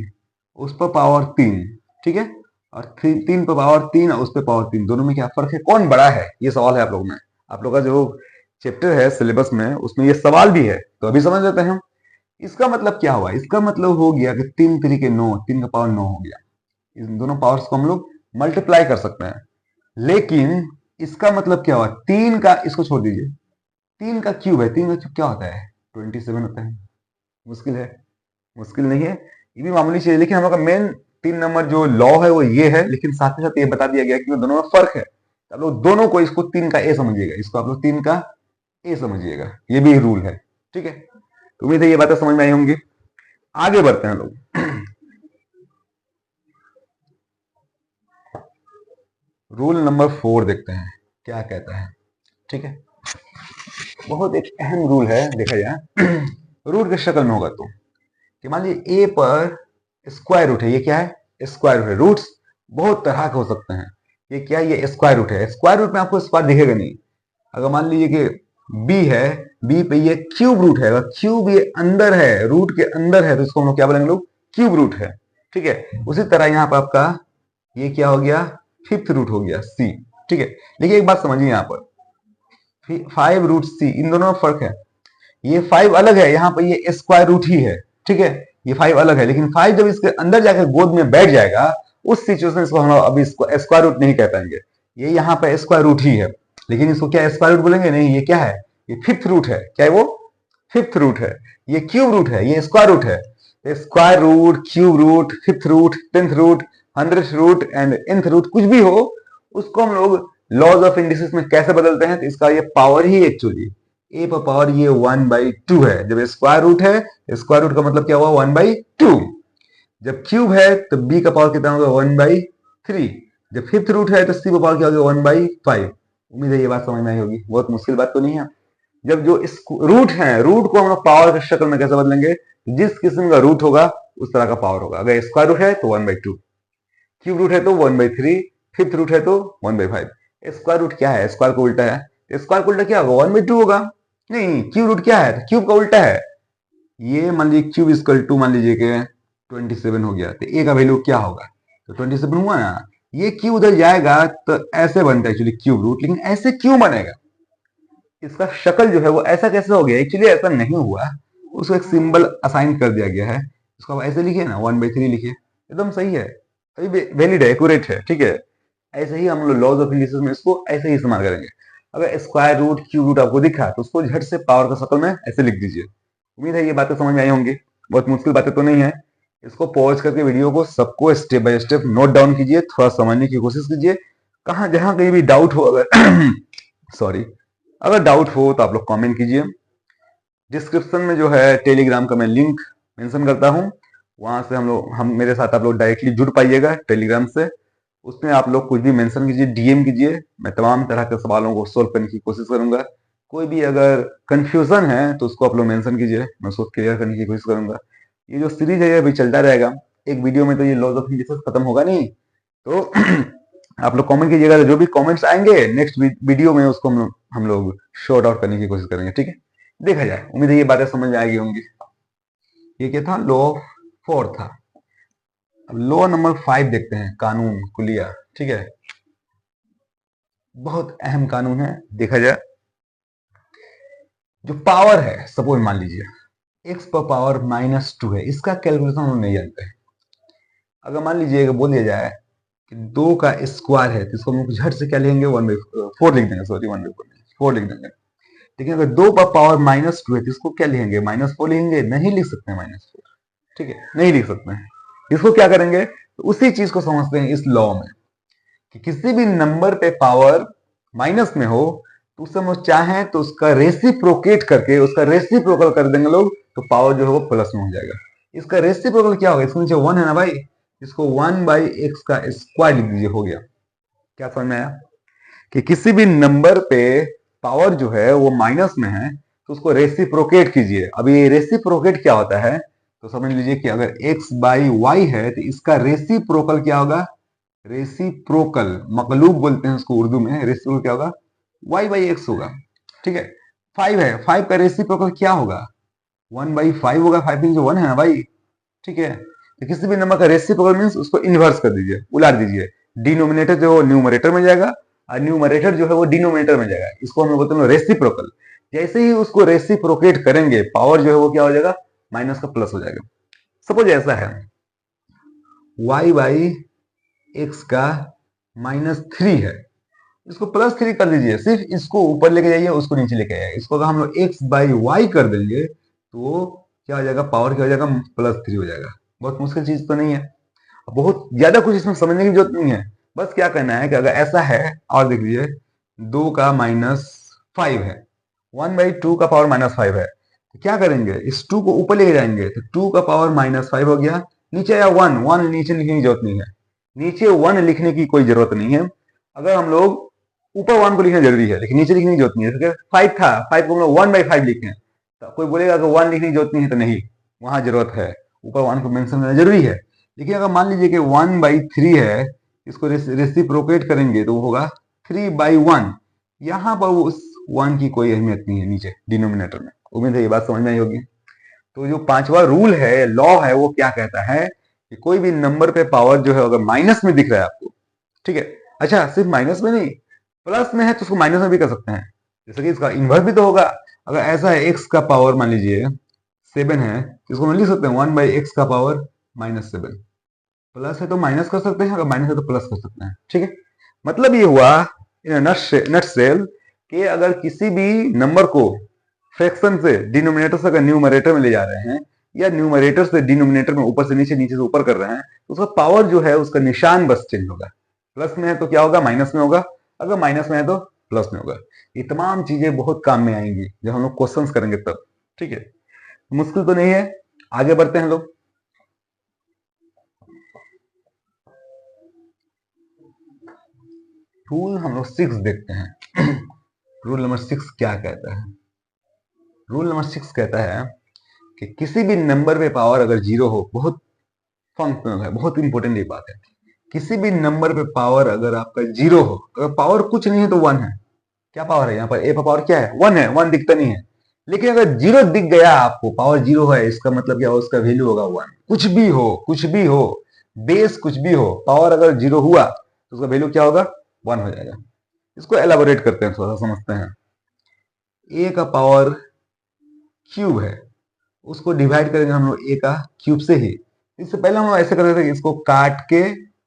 उस पर पावर 3, ठीक है, और 3 पर पावर 3 और उस पर पावर 3, दोनों में क्या फर्क है, कौन बड़ा है, ये सवाल है आप लोगों में। आप लोग का जो चैप्टर है सिलेबस में उसमें ये सवाल भी है, तो अभी समझ लेते हैं। इसका मतलब क्या हुआ, इसका मतलब हो गया कि 3 3 9, 3 का पावर 9 हो गया। इन दोनों पावर्स को हम लोग मल्टीप्लाई कर सकते हैं। लेकिन इसका मतलब क्या हुआ, 3 का, इसको छोड़ दीजिए, 3 का क्यूब है, 3 का क्यूब क्या होता है, 27 होता है। मुश्किल है, मुश्किल नहीं है, ये भी मामूली चीज है। लेकिन हम लोग का मेन 3 नंबर जो लॉ है वो ये है, लेकिन साथ ही साथ ये बता दिया गया कि दोनों में फर्क है। आप लोग दोनों को, इसको 3 का ए समझिएगा, इसको आप लोग 3 का ए समझिएगा, ये भी रूल है। ठीक है, तो उम्मीद है ये बातें समझ में आई होंगी। आगे बढ़ते हैं लोग। रूल नंबर 4 देखते हैं क्या कहता है। ठीक है, बहुत एक अहम रूल है, देखा जाए रूट के शक्ल में होगा तो, कि मान लीजिए ए पर स्क्वायर रूट है, ये क्या है, स्क्वायर रूट है। रूट्स बहुत तरह के हो सकते हैं, ये क्या है, ये स्क्वायर रूट है। स्क्वायर रूट में आपको स्क्वायर दिखेगा नहीं। अगर मान लीजिए कि बी है, बी पे ये क्यूब रूट है, अगर क्यूब ये अंदर है, रूट के अंदर है, तो इसको हम लोग क्या बोलेंगे लोग, क्यूब रूट है। ठीक है, उसी तरह यहाँ पर आपका ये क्या हो गया, फिफ्थ रूट हो गया, सी। ठीक है, देखिए एक बात समझिए, यहाँ पर 5 रूट सी, इन दोनों में फर्क है। ये 5 अलग है, यहाँ पर ये स्क्वायर रूट ही है। ठीक है, ये 5 अलग है, लेकिन 5 जब इसके अंदर जाकर गोद में बैठ जाएगा, उस सिचुएशन इसको हम अभी इसको स्क्वायर रूट नहीं कह पाएंगे। ये यहाँ पर स्क्वायर रूट ही है, लेकिन इसको क्या स्क्वायर रूट बोलेंगे नहीं, ये क्या है, ये फिफ्थ रूट है। क्या है वो, फिफ्थ रूट है। ये क्यूब रूट है, ये स्क्वायर रूट है। Square root, cube root, fifth root, 10th root, 100th root and nth root, कुछ भी हो, उसको हम लोग लॉज ऑफ इंडिसेस में कैसे बदलते हैं, तो इसका ये पावर ही एक्चुअली ए पर पावर ये 1/2 है। जब स्क्वायर रूट है, स्क्वायर रूट का मतलब क्या हुआ, 1/2। जब क्यूब है तो बी का पावर कितना होगा, 1/3। जब फिफ्थ रूट है तो सी का पावर क्या होगा, 1/5। उम्मीद है ये बात समझ में आई होगी, बहुत मुश्किल बात तो नहीं है। जब जो रूट है, रूट को हम लोग पावर की शक्ल में कैसे बदलेंगे, जिस किस्म का रूट होगा उस तरह का पावर होगा। अगर स्क्वायर रूट है तो 1/2, क्यूब रूट है तो 1/3, फिफ्थ रूट है तो 1/5। स्क्वायर रूट क्या है, स्क्वायर का उल्टा है। स्क्वायर का उल्टा क्या होगा, 1/2 होगा। नहीं, क्यूब रूट क्या है, तो क्यूब का उल्टा है। ये मान लीजिए क्यूब इक्वल टू, मान लीजिए कि 27 हो गया, तो ए का वैल्यू क्या होगा, तो 27 हुआ ना। ये क्यूब उधर जाएगा तो ऐसे बनता है एक्चुअली क्यूब रूट, लेकिन ऐसे क्यों बनेगा, इसका शक्ल जो है वो ऐसा कैसे हो गया, एक्चुअली ऐसा नहीं हुआ, उसको एक सिंबल असाइन कर दिया गया है। उसको आप ऐसे लिखिए ना, 1/3 लिखिए, एकदम सही है, वैलिड है, एक्यूरेट है। ठीक है, ऐसे ही हम लोग लॉज ऑफ इंडिसेस में इसको ऐसे ही इस्तेमाल करेंगे। अगर स्क्वायर रूट, क्यूब रूट आपको दिखा तो उसको झट से पावर का शक्ल में ऐसे लिख दीजिए। उम्मीद है ये बातें समझ में आई होंगी, बहुत मुश्किल बातें तो नहीं है। इसको पॉज करके वीडियो को सबको step by step note down कीजिए, थोड़ा समझने की कोशिश कीजिए। कहाँ जहां कहीं भी डाउट हो, अगर सॉरी, अगर डाउट हो तो आप लोग कमेंट कीजिए। डिस्क्रिप्शन में जो है टेलीग्राम का मैं लिंक मेंशन करता हूँ, वहां से हम मेरे साथ आप लोग डायरेक्टली जुड़ पाइएगा टेलीग्राम से। उसमें आप लोग कुछ भी मेंशन कीजिए, डीएम कीजिए, मैं तमाम तरह के सवालों को सोल्व करने की कोशिश करूंगा। कोई भी अगर कंफ्यूजन है तो उसको आप लोग मेंशन कीजिए, मैं उसको क्लियर करने की कोशिश करूंगा। ये जो सीरीज है ये अभी चलता रहेगा, एक वीडियो में तो ये लॉज ऑफ इंडिसेस खत्म होगा नहीं। तो आप लोग कमेंट कीजिएगा, जो भी कमेंट्स आएंगे नेक्स्ट वीडियो में उसको हम लोग शॉर्ट आउट करने की कोशिश करेंगे। ठीक है, देखा जाए, उम्मीद है ये बातें समझ में आएगी होंगी। ये क्या था, लॉ 4 था। अब लॉ नंबर 5 देखते हैं, कानून कुलिया। ठीक है, बहुत अहम कानून है, देखा जाए। जो पावर है, सपोज मान लीजिए x पर पावर -2 है, इसका कैलकुलेशन हम नहीं जानते हैं। अगर मान लीजिए बोल दिया जाए कि 2 का स्क्वायर है, तो इसको हम झट से क्या लेंगे, 1/4 लिख देंगे, सॉरी 1/4 4 लिख देंगे। लेकिन अगर 2 पर पावर -2 है तो इसको क्या लिखेंगे, -4 लिखेंगे, नहीं लिख सकते हैं -4। ठीक है, नहीं लिख सकते हैं। इसको क्या करेंगे, तो उसी चीज को समझते हैं इस लॉ में, कि किसी भी नंबर पे पावर माइनस में हो तो उससे हम चाहें तो उसका रेसिप्रोकेट करके, उसका रेसिप्रोकल कर देंगे लोग, तो पावर जो है वो प्लस में हो जाएगा। इसका रेसिप्रोकल क्या होगा, इसके नीचे 1 है ना भाई, इसको 1/x का स्क्वायर लिख दीजिए, हो गया। क्या समझ में आया, कि किसी भी नंबर पे पावर जो है वो माइनस में है तो उसको रेसिप्रोकेट कीजिए। अब ये रेसिप्रोकेट क्या होता है, तो समझ लीजिए कि अगर x/y है तो इसका रेसिप्रोकल क्या होगा, रेसिप्रोकल, मकलूब बोलते हैं उसको उर्दू में, रेसिप्रोकल क्या होगा, y बाई एक्स होगा। ठीक है, 5 है, 5 का रेसिप्रोकल क्या होगा, 1/5 होगा, 5 जो 1 है ना भाई। ठीक है, तो किसी भी नंबर का रेसिप्रोकल मींस उसको इन्वर्स कर दीजिए, उलाट दीजिए, डिनोमिनेटर जो है वो न्यूमरेटर में जाएगा और न्यूमरेटर जो है वो डिनोमिनेटर में जाएगा, इसको हम लोग बोलते हैं रेसिप्रोकल। जैसे ही उसको रेसिप्रोकेट करेंगे पावर जो है वो क्या हो जाएगा, माइनस का प्लस हो जाएगा। सपोज ऐसा है y बाई एक्स का -3 है, इसको +3 कर दीजिए, सिर्फ इसको ऊपर लेके जाइए, उसको नीचे लेके आइए। इसको अगर हम लोग x बाई वाई कर देंगे तो क्या हो जाएगा, पावर क्या हो जाएगा, +3 हो जाएगा। बहुत मुश्किल चीज तो नहीं है, बहुत ज्यादा कुछ इसमें समझने की जरूरत नहीं है। बस क्या करना है कि अगर ऐसा है, और देख लीजिए 2 का -5 है, 1/2 का पावर -5 है, तो क्या करेंगे, इस 2 को ऊपर लेके जाएंगे तो 2 का पावर -5 हो गया, नीचे आया 1, 1 नीचे लिखने की जरूरत नहीं है, नीचे 1 लिखने की कोई जरूरत नहीं है। अगर हम लोग ऊपर 1 को लिखना जरूरी है लेकिन नीचे लिखने की जरूरत नहीं है, 5 था, 5 को हम लोग 1/5 लिखे, तो कोई बोलेगा कि 1 लिखने की जरूरत नहीं है, तो नहीं, वहां जरूरत है, ऊपर 1 को मेंशन करना जरूरी है। लेकिन अगर मान लीजिए कि 1/3 है, इसको रेसिप्रोकेट करेंगे तो वो होगा 3/1, यहाँ पर उस 1 की कोई अहमियत नहीं है नीचे डिनोमिनेटर में। उम्मीद है ये बात समझ में आई होगी। तो जो पांचवा रूल है, लॉ है, वो क्या कहता है कि कोई भी नंबर पे पावर जो है अगर माइनस में दिख रहा है आपको, ठीक है, अच्छा सिर्फ माइनस में नहीं, प्लस में है तो उसको माइनस में भी कर सकते हैं, जैसे कि इसका इन्वर्स भी तो होगा। अगर ऐसा है एक्स का पावर मान लीजिए 7 है, तो इसको हम लिख सकते हैं 1/x का पावर -7, प्लस है तो माइनस कर सकते हैं, अगर माइनस है तो प्लस कर सकते हैं। ठीक है, मतलब ये हुआ इन नट सेल कि अगर किसी भी नंबर को फ्रैक्शन से डिनोमिनेटर से अगर न्यूमरेटर में ले जा रहे हैं, या न्यूमरेटर से डिनोमिनेटर में ऊपर से नीचे, नीचे से ऊपर कर रहे हैं, तो उसका पावर जो है उसका निशान बस चेंज होगा, प्लस में है तो क्या होगा, माइनस में होगा, अगर माइनस में है तो प्लस में होगा। ये तमाम चीजें बहुत काम में आएंगी जब हम लोग क्वेश्चंस करेंगे तब। ठीक है, मुश्किल तो नहीं है, आगे बढ़ते हैं लोग। रूल हम लोग 6 देखते हैं। रूल नंबर 6 क्या कहता है, रूल नंबर 6 कहता है कि किसी भी नंबर पे पावर अगर 0 हो, बहुत फंक्शनल है, बहुत इंपॉर्टेंट ये बात है, किसी भी नंबर पे पावर अगर आपका 0 हो, अगर पावर कुछ नहीं है तो 1 है, क्या पावर है यहाँ पर, ए पर पावर क्या है, 1 है, 1 दिखता नहीं है। लेकिन अगर 0 दिख गया आपको, पावर 0 है, इसका मतलब क्या हो, उसका वैल्यू होगा 1, कुछ भी हो, कुछ भी हो, बेस कुछ भी हो, पावर अगर 0 हुआ तो उसका वैल्यू क्या होगा, 1 हो जाएगा। इसको एलाबोरेट करते हैं, थोड़ा सा समझते हैं। ए का पावर क्यूब है, उसको डिवाइड करेंगे हम लोग ए का क्यूब से ही। इससे पहले हम लोग ऐसे करते थे कि इसको काट के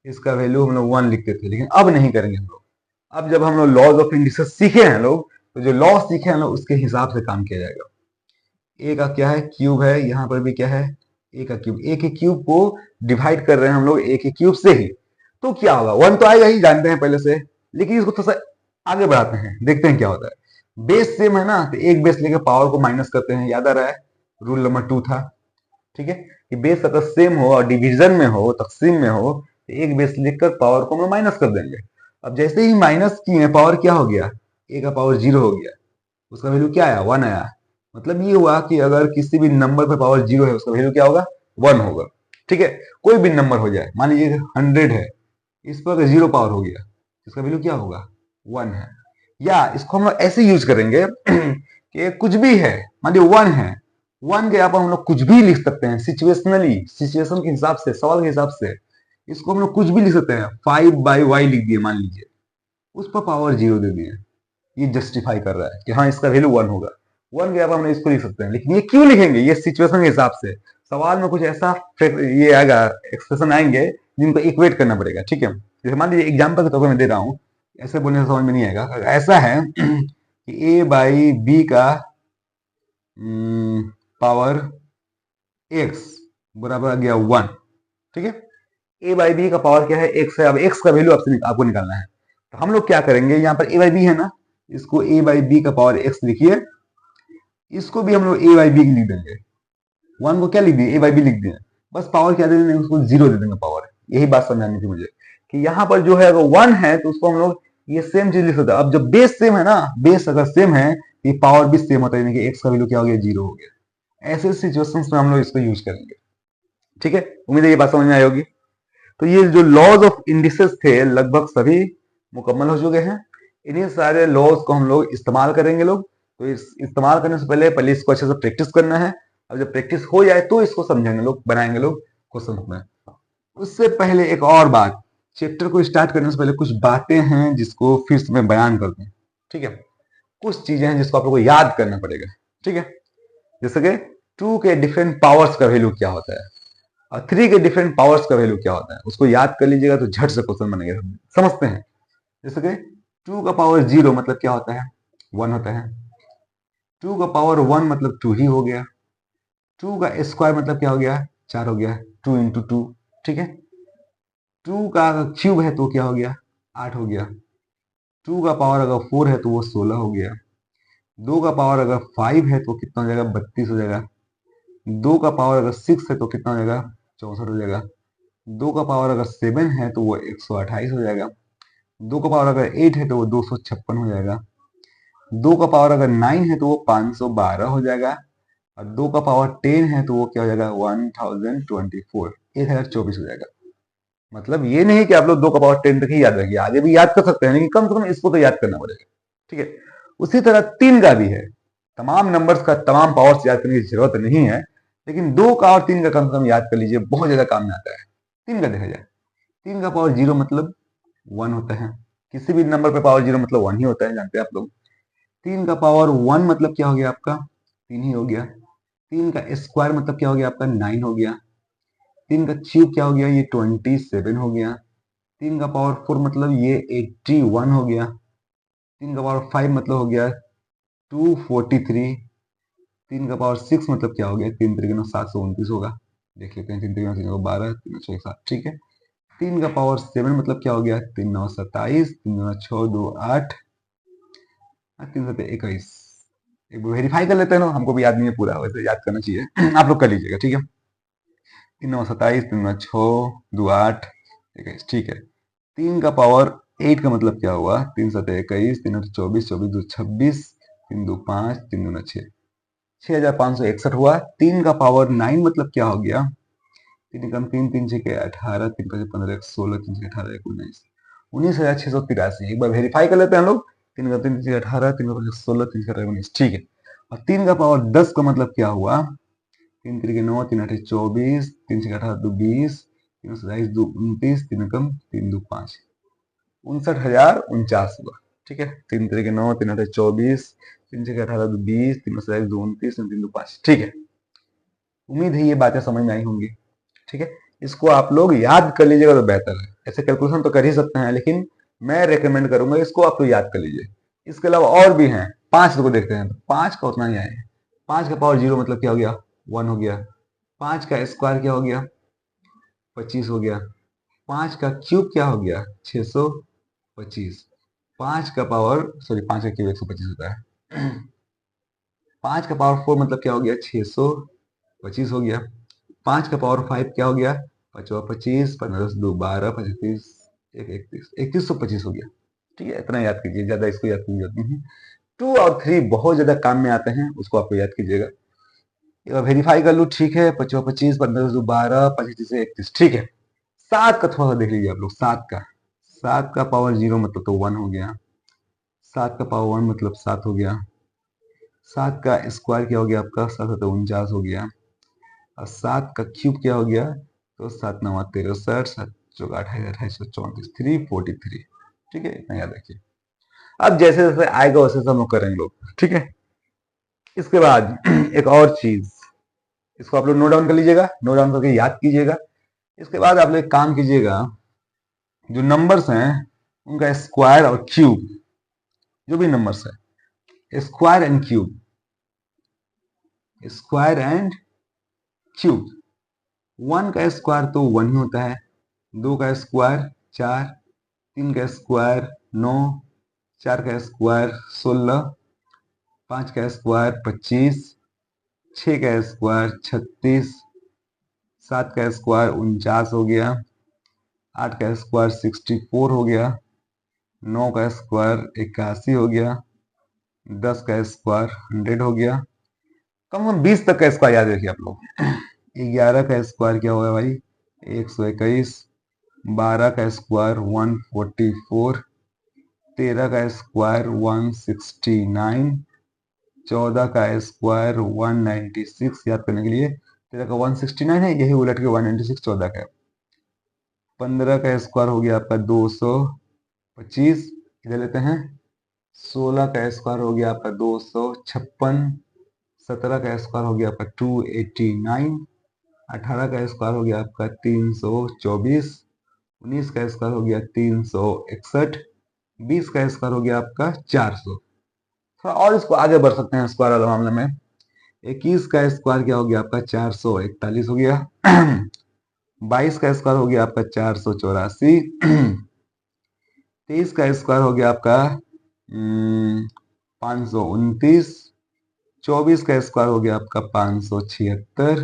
इसका वैल्यू हम लोग 1 लिखते थे, लेकिन अब नहीं करेंगे हम लोग। अब जब हम लोग लॉज ऑफ इंडिसेस सीखे हैं लोग, तो जो लॉ सीखे हैं लोग उसके हिसाब से काम किया जाएगा। ए का क्या है, क्यूब है, यहाँ पर भी क्या है, ए का क्यूब, ए के क्यूब को डिवाइड कर रहे हैं हम लोग ए के क्यूब से ही, तो क्या होगा, 1 तो आएगा ही, जानते हैं पहले से। लेकिन इसको थोड़ा सा आगे बढ़ाते हैं, देखते हैं क्या होता है। बेस सेम है ना, तो एक बेस लेकर पावर को माइनस करते हैं, याद आ रहा है, रूल नंबर 2 था। ठीक है, कि बेस अगर सेम हो और डिवीजन में हो, तकसीम में हो, तो एक बेस लिखकर पावर को हम माइनस कर देंगे। अब जैसे ही माइनस किए, पावर क्या हो गया, ए का पावर 0 हो गया, उसका वैल्यू क्या आया, 1 आया। मतलब ये हुआ कि अगर किसी भी नंबर पर पावर 0 है, उसका वैल्यू क्या होगा, 1 होगा। ठीक है, कोई भी नंबर हो जाए, मान लीजिए 100 है, इस पर अगर 0 पावर हो गया, इसका वैल्यू क्या होगा, 1 है। या इसको हम लोग ऐसे यूज करेंगे कि कुछ भी है, मान लीजिए 1 है, 1 के यहाँ पर हम लोग कुछ भी लिख सकते हैं, सिचुएशनली, सिचुएशन के हिसाब से, सवाल के हिसाब से इसको हम लोग कुछ भी लिख सकते हैं। 5/y लिख दिए मान लीजिए, उस पर पावर 0 दे दिए, ये जस्टिफाई कर रहा है कि हाँ इसका वैल्यू 1 होगा। 1 के अब हम इसको लिख सकते हैं, लेकिन ये क्यों लिखेंगे, ये सिचुएशन के हिसाब से, सवाल में कुछ ऐसा ये आएगा, एक्सप्रेशन आएंगे जिनको इक्वेट करना पड़ेगा। ठीक है, जैसे मान लीजिए एग्जाम्पल के तौर पर मैं दे रहा हूँ, ऐसे बोलने से समझ में नहीं आएगा। ऐसा है कि ए बाई बी का पावर एक्स बराबर आ गया 1। ठीक है, ए बाई बी का पावर क्या है, एक्स है। अब एक्स का वैल्यू आपको निकालना है, तो हम लोग क्या करेंगे, यहाँ पर ए बाई बी है ना, इसको ए बाई बी का पावर एक्स लिखिए, इसको भी हम लोग ए बाई बी लिख देंगे। 1 को क्या लिख दिए, ए बाई बी लिख दिए, बस पावर क्या दे देंगे, उसको 0 दे देंगे पावर। यही बात समझानी थी मुझे कि यहाँ पर जो है अगर 1 है तो उसको हम लोग ये सेम चीज लिख सकते हैं। अब जब बेस सेम है ना, बेस अगर सेम है, ये पावर भी सेम होता है, यानी कि एक्स का वैल्यू क्या हो गया, 0 हो गया। ऐसे सिचुएशंस में हम लोग इसको यूज करेंगे। ठीक है, उम्मीद है ये बात समझ में आई होगी। तो ये जो लॉज ऑफ इंडिसेस थे लगभग सभी मुकम्मल हो चुके हैं। इन्हीं सारे लॉज को हम लोग इस्तेमाल करेंगे लोग। तो इस इस्तेमाल करने से पहले इसको अच्छे से प्रैक्टिस करना है। अब जब प्रैक्टिस हो जाए तो इसको समझेंगे लोग, बनाएंगे लोग क्वेश्चन में। उससे पहले एक और बात, चैप्टर को स्टार्ट करने से पहले कुछ बातें हैं जिसको फिर से मैं बयान कर दूं। ठीक है, कुछ चीजें हैं जिसको आप लोगों को याद करना पड़ेगा। ठीक है, जैसे कि 2 के डिफरेंट पावर्स का वैल्यू क्या होता है और 3 के डिफरेंट पावर्स का वैल्यू क्या होता है, उसको याद कर लीजिएगा तो झट से क्वेश्चन बनेगा। समझते हैं, जैसे कि 2 का पावर 0 मतलब क्या होता है, 1 होता है। 2 का पावर 1 मतलब 2 ही हो गया। 2 का स्क्वायर मतलब क्या हो गया, 4 हो गया, 2 इंटू 2। ठीक है, 2 का क्यूब है तो क्या हो गया, 8 हो गया। 2 का पावर अगर 4 है तो वो 16 हो गया। 2 का पावर अगर 5 है तो कितना हो जाएगा, 32 हो जाएगा। 2 का पावर अगर 6 है तो कितना हो जाएगा, 64 हो जाएगा। 2 का पावर अगर 7 है तो वो 128 हो जाएगा। 2 का पावर अगर 8 है तो वो 256 हो जाएगा। 2 का पावर अगर 9 है तो वो 512 हो जाएगा। और 2 का पावर 10 है तो वो क्या हो जाएगा, 1024, 1024 हो जाएगा। मतलब ये नहीं कि आप लोग 2 का पावर 10 तक ही याद रखिए, आगे भी याद कर सकते हैं, लेकिन कम से कम इसको तो याद करना पड़ेगा। ठीक है, उसी तरह 3 का भी है। तमाम नंबर्स का तमाम पावर्स याद करने की जरूरत नहीं है, लेकिन 2 का और 3 का कम से कम याद कर लीजिए, बहुत ज्यादा काम में आता है। 3 का देखा जाए, 3 का पावर 0 मतलब 1 होता है। किसी भी नंबर पे पावर 0 मतलब 1 ही होता है, जानते हैं आप लोग। 3 का पावर 1 मतलब क्या हो गया आपका, 3 ही हो गया। 3 का स्क्वायर मतलब क्या हो गया आपका, 9 हो गया। 3 का क्यूब क्या हो गया, ये 27 हो गया। 3 का पावर 4 मतलब ये 81 हो गया। 3 का पावर 5 मतलब हो गया 243। 3 का पावर 6 मतलब क्या हो गया, 3 3 9 729 होगा। देख लेते हैं, 3 3 9 12, 3 6 7। ठीक है, 3 का पावर 7 मतलब क्या हो गया, 3 9 27, 3 9 6 2 8, 3 7 21। एक बार वेरीफाई कर लेते हैं ना, हमको भी याद नहीं है पूरा, वैसे याद करना चाहिए। आप लोग कर लीजिएगा। ठीक है, 3 9 27, 3 9 6 2 8 21। ठीक है, 3 का पावर 8 का मतलब क्या हुआ, 3 7 21, 3 8 24, 24 2 26, 3 2 5, 3 2 6, 6561 हुआ। 3 का पावर 9 मतलब क्या हो गया, 3 कम 3 3 6 18, 3 5 15 16, 3 6 18 19, 19,683। एक बार वेरीफाई कर लेते हैं हम लोग। 3 का 3 6 18, 3 का 16, 3 6 19। ठीक है, और 3 का पावर 10 का मतलब क्या हुआ, 3 3 9, 3 8 24, 3 6 18 2 20, 3 27 2 29, 3 कम 3 2 5, 59,049 हुआ। ठीक है, 3 3 9, 3 8 24, 3 6 18 2 20, 3 27 2 29, 3 2 5। ठीक है, उम्मीद है ये बातें समझ में आई होंगी। ठीक है, इसको आप लोग याद कर लीजिएगा तो बेहतर है। ऐसे कैलकुलेशन तो कर ही सकते हैं, लेकिन मैं रेकमेंड करूंगा इसको आप लोग याद कर लीजिए। इसके अलावा और भी हैं। 5 को देखते हैं, तो 5 का उतना ही आए। 5 का पावर 0 मतलब क्या हो गया, 1 हो गया। 5 का स्क्वायर क्या हो गया, 25 हो गया। 5 का क्यूब क्या हो गया, 625। 5 का पावर, सॉरी 5 का क्यूब 125 होता है। 5 का पावर 4 मतलब क्या हो गया, 625 हो गया। 5 का पावर 5 क्या हो गया, 5 25, 15 10 2 12, 25 1 31, 3125 हो गया। ठीक है, इतना याद कीजिए, ज्यादा इसको याद कीजिए नहीं। 2 और 3 बहुत ज्यादा काम में आते हैं, उसको आपको याद कीजिएगा। एक बार वेरीफाई कर लूँ। ठीक है, 25 25, 15 10 2 12, 25 31। ठीक है, 7 का थोड़ा सा देख लीजिए आप लोग। 7 का पावर 0 मतलब तो 1 हो गया। 7 का पावर 1 मतलब 7 हो गया। 7 का स्क्वायर क्या हो गया आपका, 7 तो 49 हो गया। और 7 का क्यूब क्या हो गया, तो 7 9 63, 7 चौका 28, 28 34, 343। ठीक है, इतना याद रखिए। अब जैसे जैसे आएगा वैसे हम लोग करेंगे लोग। ठीक है, इसके बाद एक और चीज, इसको आप लोग नोट डाउन कर लीजिएगा, नोट डाउन करके याद कीजिएगा। इसके बाद आप लोग एक काम कीजिएगा, जो नंबर्स हैं उनका स्क्वायर और क्यूब, जो भी नंबर्स है, square and cube, square and cube. 1 का स्क्वायर तो 1 ही होता है। 2 का स्क्वायर 4, 3 का स्क्वायर 9, 4 का स्क्वायर 16, 5 का स्क्वायर 25, 6 का स्क्वायर 36, 7 का स्क्वायर 49 हो गया। 8 का स्क्वायर 64 हो गया। 9 का स्क्वायर 81 हो गया। 10 का स्क्वायर 100 हो गया। कम से कम 20 तक का स्क्वायर याद रखिए आप लोग। 11 का स्क्वायर क्या होगा भाई, 121। 12 का स्क्वायर 144, 13 का स्क्वायर 169, 14 का स्क्वायर 196। याद करने के लिए 13 का 169 है, यही उलट के 196 14 का है। 15 का स्क्वायर हो गया आपका 225, इधर लेते हैं। 16 का स्क्वायर हो गया आपका 256, 17 का स्क्वायर हो गया आपका 289, 18 का स्क्वायर हो गया आपका 324, 19 का स्क्वायर हो गया 361, 20 का स्क्वायर हो गया आपका 400। थोड़ा और इसको आगे बढ़ सकते हैं स्क्वायर वाले मामले में। 21 का स्क्वायर क्या हो गया आपका 441 हो गया। 22 का स्क्वायर हो गया आपका 484। 23 का स्क्वायर हो गया आपका 529। 24 का स्क्वायर हो गया आपका 576।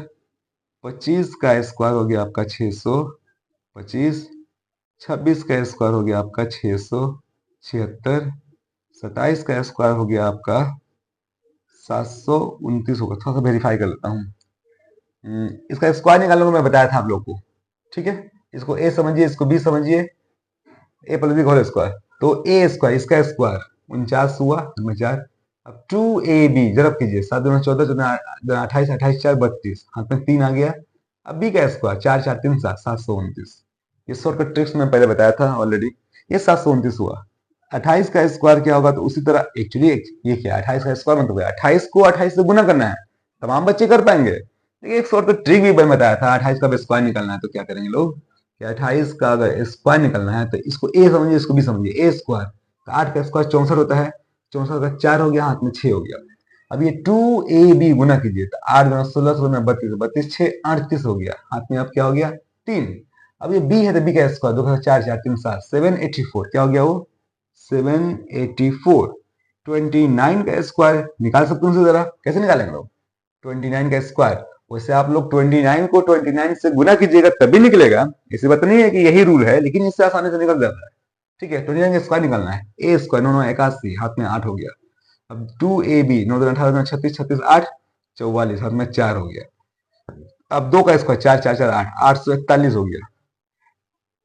25 का स्क्वायर हो गया आपका 625। 26 का स्क्वायर हो गया आपका 676। 27 का स्क्वायर हो गया आपका 729 होगा। थोड़ा सा वेरीफाई कर लेता हूँ। इसका स्क्वायर निकालने को मैं बताया था आप लोग को, ठीक है। इसको ए समझिए, इसको बी समझिए, ए प्लस बी होल स्क्वायर। तो ए स्क्वायर, इसका स्क्वायर 49 हुआ में 4। अब 2ab जरब कीजिए, 7 दूना 14, 28, 28 4 32, हाथ में 3 आ गया। अब बी का स्क्वायर 4 4 3 7, 729। ये शॉर्टकट ट्रिक्स में पहले बताया था ऑलरेडी। ये 729 हुआ। 28 का स्क्वायर क्या होगा, तो उसी तरह एक्चुअली ये क्या 28 का स्क्वायर मतलब 28 को 28 से गुना करना है। तमाम बच्चे कर पाएंगे, लेकिन एक शॉर्टकट ट्रिक भी मैंने बताया था। 28 का स्क्वायर निकालना है तो क्या करेंगे लोग कि 28 का अगर स्क्वायर निकलना है तो इसको ए समझिए, इसको बी समझिए। ए स्क्वायर, 8 का स्क्वायर 64 होता है, 64 का 4 हो गया, हाथ में 6 हो गया। अब ये 2ab गुना कीजिए तो 8 गुना 16, 16 32, 32 6 38 हो गया, हाथ में अब क्या हो गया 3। अब ये b है तो b का स्क्वायर 2 का 4 4 3 7 784, क्या हो गया वो 784। 29 का स्क्वायर निकाल सकते हैं, जरा कैसे निकालेंगे लोग 29 का स्क्वायर। वैसे आप लोग 29 को 29 से गुना कीजिएगा तभी निकलेगा, ऐसी बात नहीं है कि यही रूल है, लेकिन इससे आसानी से निकल जाता है। ठीक है, 29 का स्क्वायर निकालना है। ए स्क्वायर 9 9 81, हाथ में 8 हो गया। अब 2ab 9 2 18 36 36 8 44, हाथ में 4 हो गया। अब 2 का स्क्वायर 4 4 4 8 841 हो गया,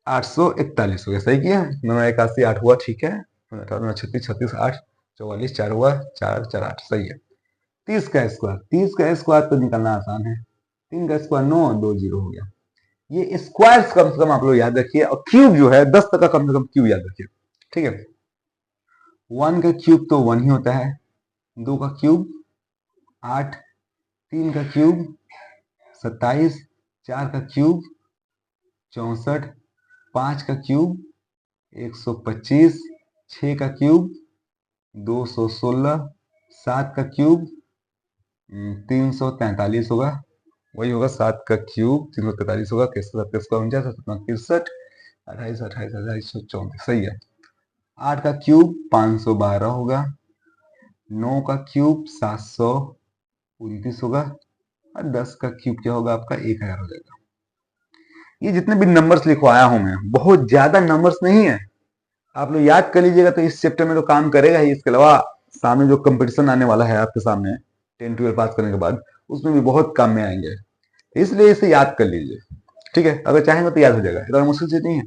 841 हो गया। सही किया, 9 9 81 8 हुआ, ठीक है। 18 36 36 8 44 4 हुआ, 4 4 8, सही है। 30 का स्क्वायर, 30 का स्क्वायर तो निकालना आसान है। 3 का स्क्वायर 9 2 0 हो गया। ये स्क्वायर कम से कम आप लोग याद रखिए, और क्यूब जो है 10 तक का कम से कम क्यूब याद रखिए, ठीक है। 1 का क्यूब तो 1 ही होता है, 2 का क्यूब 8, 3 का क्यूब 27, 4 का क्यूब 64, 5 का क्यूब 125, 6 का क्यूब 216, 7 का क्यूब 343 होगा, वही होगा 7 का क्यूब 343 होगा। कैसे 7 का स्क्वायर 49, 63, 28 28 2834, सही है। 8 का क्यूब 512 होगा, 9 का क्यूब 729 होगा, और 10 का क्यूब क्या होगा आपका 1000 हो जाएगा। ये जितने भी नंबर्स लिखवाया हूं मैं, बहुत ज्यादा नंबर्स नहीं है, आप लोग याद कर लीजिएगा तो इस चैप्टर में तो काम करेगा ही। इसके अलावा सामने जो कंपटीशन आने वाला है आपके सामने 10 12 पास करने के बाद, उसमें भी बहुत काम में आएंगे, इसलिए इसे याद कर लीजिए, ठीक है। अगर चाहेंगे तो याद हो जाएगा, इतना मुश्किल चीज नहीं है,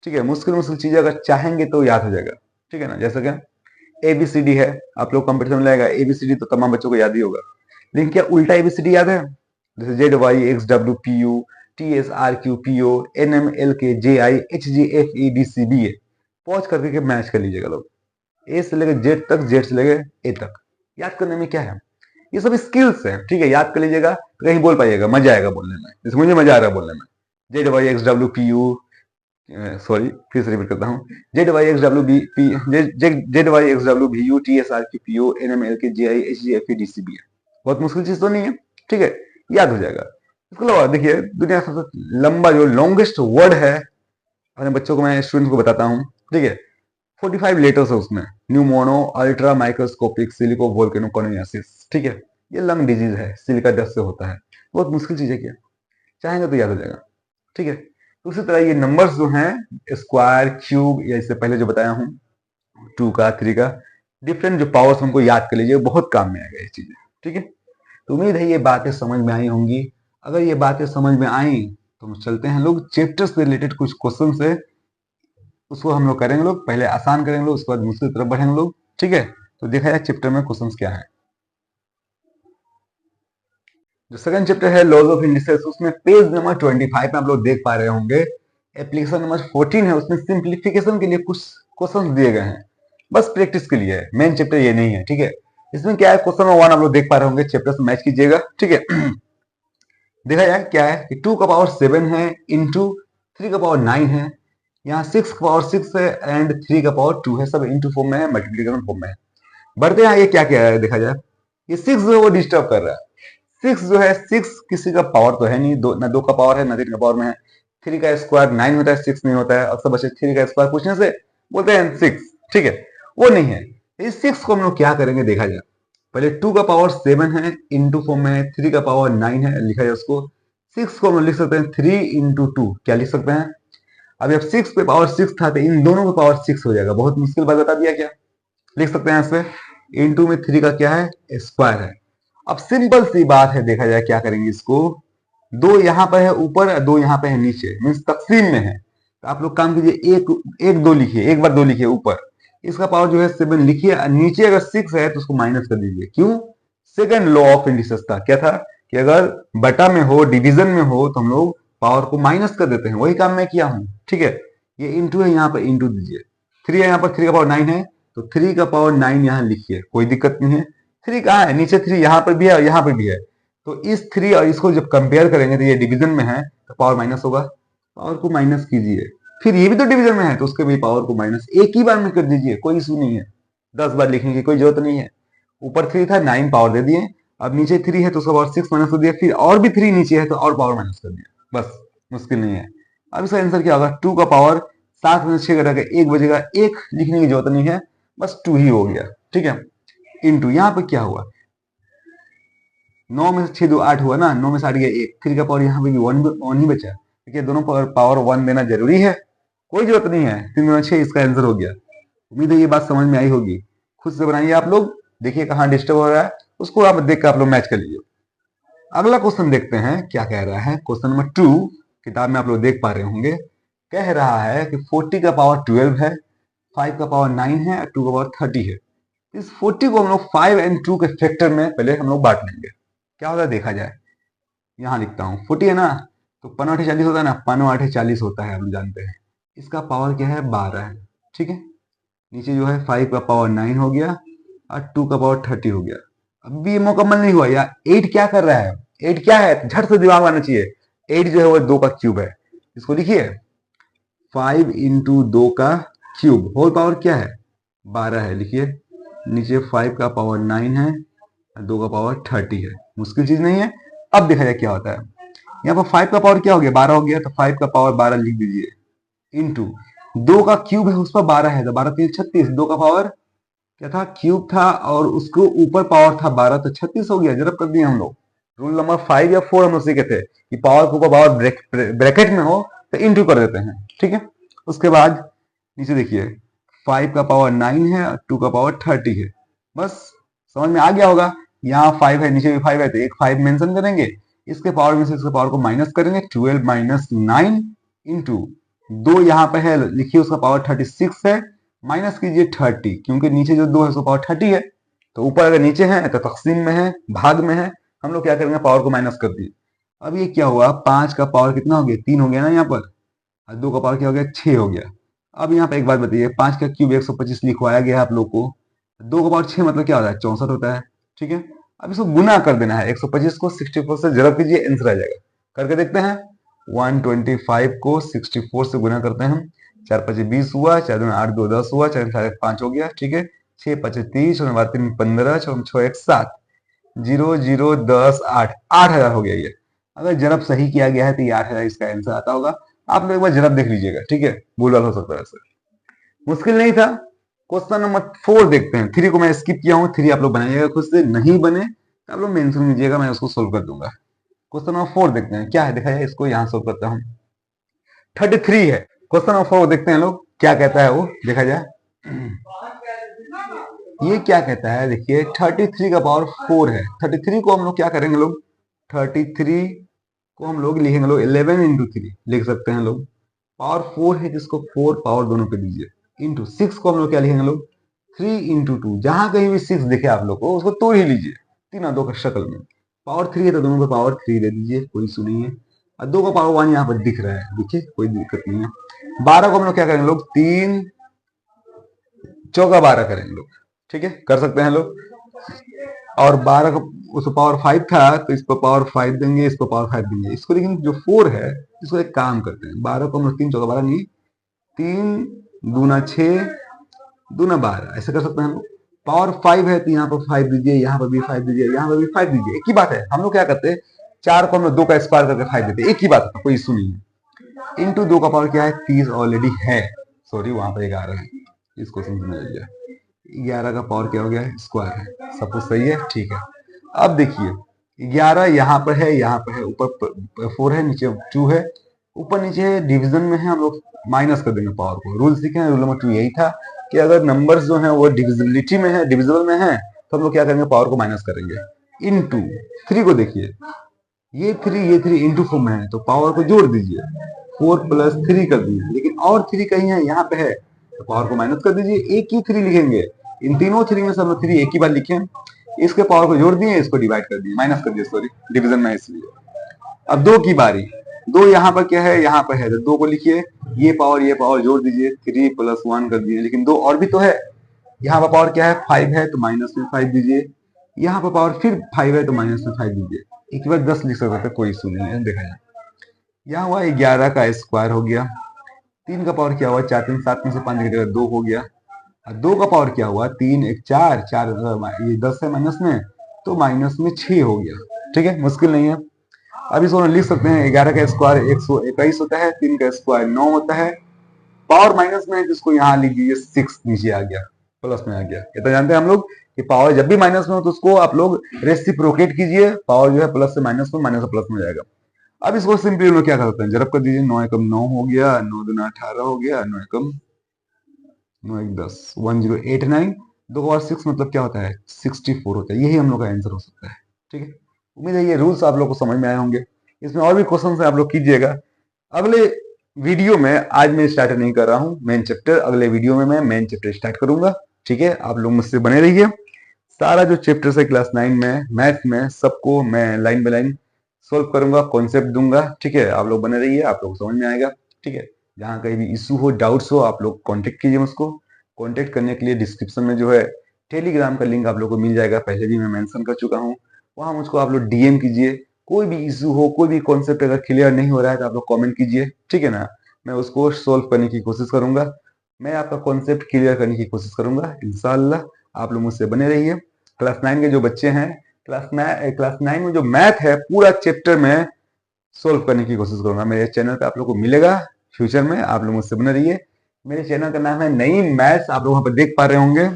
ठीक है। मुश्किल मुश्किल चीजें अगर चाहेंगे तो याद हो जाएगा, ठीक है ना। जैसे क्या एबीसीडी है, आप लोग कंपटीशन में लाएगा एबीसीडी तो तमाम बच्चों को याद ही होगा, लेकिन क्या उल्टा एबीसीडी याद है? जैसे Z Y X W P U T S R Q P O N M L K J I H G F E D C B A, pause करके के मैच कर लीजिएगा लोग। ए से लेकर जेड तक, जेड से लेकर ए तक, याद करने में क्या है, ये सब स्किल्स है, ठीक है। याद कर लीजिएगा तो कहीं बोल पाइएगा, मजा आएगा बोलने में, जैसे मुझे मजा आ रहा है बोलने में। Z Y X W P U, sorry फिर से रिपीट करता हूँ, Z Y X W B P Z Y X W B U T S R Q P O N M L K J I H G F E D C B है। बहुत मुश्किल चीज तो नहीं है, ठीक है, याद हो जाएगा। इसके अलावा देखिए, दुनिया का सबसे लंबा जो लॉन्गेस्ट वर्ड है, अपने बच्चों को मैं स्टूडेंट्स को बताता हूँ, ठीक है। 45 लेटर्स है उसमें, न्यूमोनो अल्ट्रा माइक्रोस्कोपिक सिलिको वोल्केनोकोनियासिस, ठीक है। ये लंग डिजीज है, सिलिका डस्ट से होता है। बहुत मुश्किल चीज है, क्या चाहेंगे तो याद हो जाएगा, ठीक है। तो उसी तरह ये नंबर्स जो हैं स्क्वायर क्यूब, या इससे पहले जो बताया हूँ 2 का 3 का, डिफरेंट जो पावर्स हमको याद कर लीजिए, बहुत काम में आएगा ये चीजें, ठीक है। तो उम्मीद है ये बातें समझ में आई होंगी। अगर ये बातें समझ में आई तो हम चलते हैं लोग चैप्टर से रिलेटेड कुछ क्वेश्चन से, उसको हम लोग करेंगे लोग, पहले आसान करेंगे लोग, उसके बाद मुश्किल तरफ बढ़ेंगे लोग, ठीक है। तो देखा जाए चैप्टर में क्वेश्चंस क्या है। जो सेकंड चैप्टर है लॉज ऑफ इंडिसेस, उसमें पेज नंबर 25 में आप लोग देख पा रहे होंगे, एप्लीकेशन नंबर 14 है, उसमें सिंप्लीफिकेशन के लिए कुछ क्वेश्चन दिए गए हैं, बस प्रैक्टिस के लिए है, मेन चैप्टर ये नहीं है, ठीक है। इसमें क्या है, क्वेश्चन नंबर 1 आप लोग देख पा रहे होंगे, चैप्टर से मैच कीजिएगा, ठीक है। देखा जाए क्या है कि 2 का पावर 7 है इंटू 3 का पावर 9 है, यहाँ 6 का पावर 6 है एंड 3 का पावर 2 है, सब इंटू फॉर्म में है, मल्टीप्लीकेशन फॉर्म में है। बढ़ते हैं, ये क्या क्या है देखा जाए। ये 6 जो है वो डिस्टर्ब कर रहा है। 6 जो है, 6 किसी का पावर तो है नहीं, ना 2 का पावर है ना 3 का पावर में है। 3 का स्क्वायर 9 होता है, 6 नहीं होता है। अक्सर बच्चे 3 का स्क्वायर पूछने से बोलते हैं 6, ठीक है, वो नहीं है। इस 6 को हम लोग क्या करेंगे देखा जाए। पहले 2 का पावर 7 है इंटू फॉर्म में है, 3 का पावर 9 है, लिखा जाए उसको। 6 को हम लोग लिख सकते हैं 3 इंटू 2, क्या लिख सकते हैं। अभी अब 6 पे पावर 6 था तो इन दोनों का पावर 6 हो जाएगा, बहुत मुश्किल बात बता दिया क्या। लिख सकते हैं इसमें इंटू में 3 का क्या है, स्क्वायर है। अब सिंपल सी बात है, देखा जाए क्या करेंगे इसको। 2 यहाँ पर है ऊपर, 2 यहाँ पे है नीचे, मीन्स तकसीम में है। तो आप लोग काम कीजिए, एक 2 लिखिए, एक बार 2 लिखिए ऊपर, इसका पावर जो है 7 लिखिए, नीचे अगर 6 है तो उसको माइनस कर दीजिए। क्यों, सेकंड लॉ ऑफ इंडिसेस था, क्या था कि अगर बटा में हो, डिवीजन में हो, तो हम लोग पावर को माइनस कर देते हैं, वही काम मैं किया हूं, ठीक है। ये इंटू है, यहाँ पर इंटू दीजिए। 3 है यहाँ पर, 3 का पावर 9 है, तो 3 का पावर 9 यहाँ लिखिए, कोई दिक्कत नहीं है। 3 कहाँ है, नीचे 3 यहाँ पर भी है और यहाँ पर भी है, तो इस 3 और इसको जब कंपेयर करेंगे तो ये डिवीजन में है तो पावर माइनस होगा, पावर को माइनस कीजिए। फिर ये भी तो डिवीजन में है तो उसके भी पावर को माइनस एक ही बार में कर दीजिए, कोई इशू नहीं है, 10 बार लिखने की कोई जरूरत नहीं है। ऊपर 3 था, 9 पावर दे दिए, अब नीचे 3 है तो उसका पावर 6 माइनस कर दिया, फिर और भी 3 नीचे है तो और पावर माइनस कर दिया, बस, मुश्किल नहीं है। अब इसका आंसर क्या होगा, 2 का पावर 7 में 6 घटा के 1 बजेगा, एक लिखने की जरूरत नहीं है, बस 2 ही हो गया, ठीक है। इंटू यहाँ पे क्या हुआ, 9 में से 6 2 8 हुआ ना, 9 में से 8 गया 1, 3 का पावर यहाँ पे भी 1 ही बचा, देखिए दोनों पावर 1 देना जरूरी है, कोई जरूरत नहीं है। 3 दूना 6, इसका आंसर हो गया। उम्मीद है ये बात समझ में आई होगी, खुद से बनाइए आप लोग, देखिए कहाँ डिस्टर्ब हो रहा है, उसको आप देख कर आप लोग मैच कर लीजिए। अगला क्वेश्चन देखते हैं क्या कह रहा है। क्वेश्चन नंबर 2 किताब में आप लोग देख पा रहे होंगे, कह रहा है कि 40 का पावर 12 है, 5 का पावर 9 है और 2 का पावर 30 है। इस 40 को हम लोग 5 एंड 2 के फैक्टर में पहले हम लोग बांट लेंगे, क्या होता है देखा जाए। यहाँ लिखता हूँ 40 है ना, तो 5 8 40 होता है ना, 5 8 40 होता है, हम जानते हैं। इसका पावर क्या है, 12 है, ठीक है। नीचे जो है 5 का पावर 9 हो गया और 2 का पावर 30 हो गया। अब भी ये मुकम्मल नहीं हुआ यार, 8 क्या कर रहा है, 8 क्या है, झट से दिमाग आना चाहिए। 8 जो है वो 2 का क्यूब है, इसको लिखिए 5 इंटू 2 का क्यूब, होल पावर क्या है 12 है, लिखिए। नीचे 5 का पावर 9 है और 2 का पावर 30 है, मुश्किल चीज नहीं है। अब देखा जाए क्या होता है, यहाँ पर 5 का पावर क्या हो गया, 12 हो गया, तो 5 का पावर 12 लिख दीजिए, इंटू 2 का क्यूब है, उस पर 12 है, तो 12 3 36, 2 का पावर क्या था, क्यूब था, और उसको ऊपर पावर था 12, तो 36 हो गया, जरब कर दिए हम लोग। रूल नंबर 5 या 4 हम लोग सीखे थे कि पावर के ऊपर पावर ब्रैकेट में हो तो इंटू कर देते हैं, ठीक है। उसके बाद नीचे देखिए 5 का पावर 9 है और 2 का पावर 30 है, बस समझ में आ गया होगा। यहाँ 5 है, नीचे भी 5 है, तो एक 5 मेंशन करेंगे, इसके पावर में से इसके पावर को माइनस करेंगे, 12 माइनस 9 इंटू 2 यहाँ पे है, लिखिए उसका पावर 36 है, माइनस कीजिए 30, क्योंकि नीचे जो 2 है उसका पावर 30 है, तो ऊपर अगर नीचे है तो तकसीम में है, भाग में है, हम लोग क्या करेंगे पावर को माइनस कर दिए। अब ये क्या हुआ, 5 का पावर कितना हो गया, 3 हो गया ना यहाँ पर, और 2 का पावर क्या हो गया, 6 हो गया। अब यहाँ पे एक बात बताइए, 5 का क्यूब 125 लिखवाया गया है आप लोग को, 2 का पावर 6 मतलब क्या होता है, 64 होता है, ठीक है। अब इसको गुना कर देना है, 125 को 64 से जरब कीजिए, आंसर आ जाएगा। करके देखते हैं, 125 को 64 से गुना करते हैं हम, 4 5 20 हुआ, 4 2 8 2 10 हुआ, 4 5 हो गया, ठीक है। 6 5 30, 3 15, 6 1 7, 0 0 10 8, 8000 हो गया ये। अगर जरब सही किया गया है तो ये 8000 इसका आंसर आता होगा। आप लोग एक बार जरब देख लीजिएगा, ठीक है, भूल भाल हो सकता है, ऐसे मुश्किल नहीं था। क्वेश्चन नंबर 4 देखते हैं। 3 को मैं स्किप किया हूँ, 3 आप लोग बनाइएगा खुद से, नहीं बने तो आप लोग मेंशन कीजिएगा, मैं उसको सोल्व कर दूंगा। क्वेश्चन नंबर 4 देखते हैं क्या है, देखा जाए इसको, यहाँ सोल्व करता हूँ। 33 है, क्वेश्चन नंबर 4 देखते हैं लोग क्या कहता है वो, देखा जाए। ये क्या कहता है, देखिए 33 का पावर 4 है। 33 को हम लोग क्या करेंगे लोग, 33 को हम लोग लिखेंगे लोग 11 इंटू 3 लिख सकते हैं लोग। पावर 4 है जिसको 4 पावर दोनों पे दीजिए इंटू 6 को हम लोग क्या लिखेंगे लोग 3 इंटू 2। जहां कहीं भी 6 दिखे आप लोग को उसको तोड़ ही लीजिए, 3 और 2 का शक्ल में। पावर 3 है तो दोनों पे पावर 3 दे दीजिए, कोई इशू नहीं है। और 2 का पावर 1 यहाँ पर दिख रहा है, देखिए कोई दिक्कत नहीं है। 12 को हम लोग क्या करेंगे लोग 3 चौका 12 करेंगे लोग, ठीक है कर सकते हैं लोग। और 12 का उसको पावर 5 था तो इसको पावर 5 देंगे, इसको पावर 5 देंगे इसको। लेकिन जो 4 है इसको एक काम करते हैं, 12 को हम लोग 3 चौका 12 नहीं, 3 दूना 6 दूना 12 ऐसे कर सकते हैं हम लोग। पावर 5 है तो यहाँ पर 5 दीजिए, यहाँ पर भी 5 दीजिए, यहाँ पर भी 5 दीजिए, एक ही बात है। हम लोग क्या करते हैं 4 को हम लोग 2 का स्क्वायर करके 5 देते हैं, एक ही बात है, कोई इशू नहीं है। इंटू 2 का पावर क्या है 30 ऑलरेडी है, सॉरी वहां पर 11 है, इस क्वेश्चन में मिल गया। 11 का पावर क्या हो गया है स्क्वायर है, सब कुछ सही है ठीक है। अब देखिए 11 यहाँ पर है, यहाँ पर है, ऊपर 4 है नीचे 2 है, ऊपर नीचे है, डिवीजन में है, हम लोग माइनस कर देंगे पावर को। रूल सीखे हैं, रूल नंबर 2 यही था कि अगर नंबर्स जो है वो डिविजिबिलिटी में है, डिविजिबल में है, तो हम लोग क्या करेंगे पावर को माइनस करेंगे। इनटू 3 को देखिए ये 3 इंटू 4 में है तो पावर को जोड़ दीजिए, 4 प्लस 3 कर दीजिए। लेकिन और 3 कहीं है यहाँ पे है तो पावर को माइनस कर दीजिए, एक ही 3 लिखेंगे। इन तीनों 3 में से हम लोग 3 एक ही बार लिखे, इसके पावर को जोड़ दिए, इसको डिवाइड कर दिए, माइनस कर दिए, सॉरी डिवीजन में इसलिए। अब 2 की बारी, 2 यहाँ पर क्या है यहाँ पर है तो 2 को लिखिए, ये पावर जोड़ दीजिए, 3 प्लस 1 कर दिए। लेकिन 2 और भी तो है, यहाँ पर पावर क्या है 5 है तो माइनस में 5 दीजिए, यहाँ पर पावर फिर 5 है तो माइनस में 5 दीजिए। एक बार 10 लिख सकते थे, कोई इशू नहीं है। देखा जाए यहाँ हुआ 11 का स्क्वायर हो गया, 3 का पावर क्या हुआ 4 3 7 में से 5 की जगह 2 हो गया। 2 का पावर क्या हुआ 3 1 4 4 ये 10 है माइनस में तो माइनस में 6 हो गया, ठीक है मुश्किल नहीं है। अब इसको लिख सकते हैं 11 का स्क्वायर 121 होता है, 3 का स्क्वायर 9 होता है, पावर माइनस में है जिसको यहाँ लिख दीजिए 6 नीचे आ गया, प्लस में आ गया। ये तो जानते हैं हम लोग कि पावर जब भी माइनस में हो तो उसको आप लोग रेसिप्रोकेट कीजिए, पावर जो है प्लस से माइनस में, माइनस से प्लस में जाएगा। अब इसको सिंपली लोग क्या करते हैं जरब कर दीजिए, 9 एकम 9 हो गया, 9 दूना 18 हो गया, 9 एकम 9 एक 10 1089, 2 का 6 मतलब क्या होता है 64 होता है। यही हम लोग का आंसर हो सकता है, ठीक है। उम्मीद है ये रूल्स आप लोग को समझ में आए होंगे। इसमें और भी क्वेश्चन है आप लोग कीजिएगा। अगले वीडियो में आज मैं स्टार्ट नहीं कर रहा हूं मेन चैप्टर, अगले वीडियो में मैं मेन चैप्टर स्टार्ट करूंगा, ठीक है। आप लोग मुझसे बने रहिए। सारा जो चैप्टर है क्लास 9 में मैथ में सबको मैं लाइन बाय लाइन सोल्व करूंगा, कॉन्सेप्ट दूंगा, ठीक है। आप लोग बने रहिए, आप लोग समझ में आएगा, ठीक है। जहां कहीं भी इशू हो डाउट्स हो आप लोग कांटेक्ट कीजिए मुझको। कांटेक्ट करने के लिए डिस्क्रिप्शन में जो है टेलीग्राम का लिंक आप लोग को मिल जाएगा, पहले भी मैं मेंशन कर चुका हूँ। वहां मुझको आप लोग डीएम कीजिए, कोई भी इशू हो, कोई भी कॉन्सेप्ट अगर क्लियर नहीं हो रहा है तो आप लोग कॉमेंट कीजिए, ठीक है ना। मैं उसको सोल्व करने की कोशिश करूंगा, मैं आपका कॉन्सेप्ट क्लियर करने की कोशिश करूंगा इंशाल्लाह। आप लोग मुझसे बने रहिए। क्लास 9 के जो बच्चे हैं क्लास 9 में जो मैथ है पूरा चैप्टर में सोल्व करने की कोशिश करूंगा। मेरे चैनल पे आप लोग को मिलेगा फ्यूचर में, आप लोग मुझसे बने रहिए। मेरे चैनल का नाम है नईम मैथ्स, आप लोग वहां पर देख पा रहे होंगे,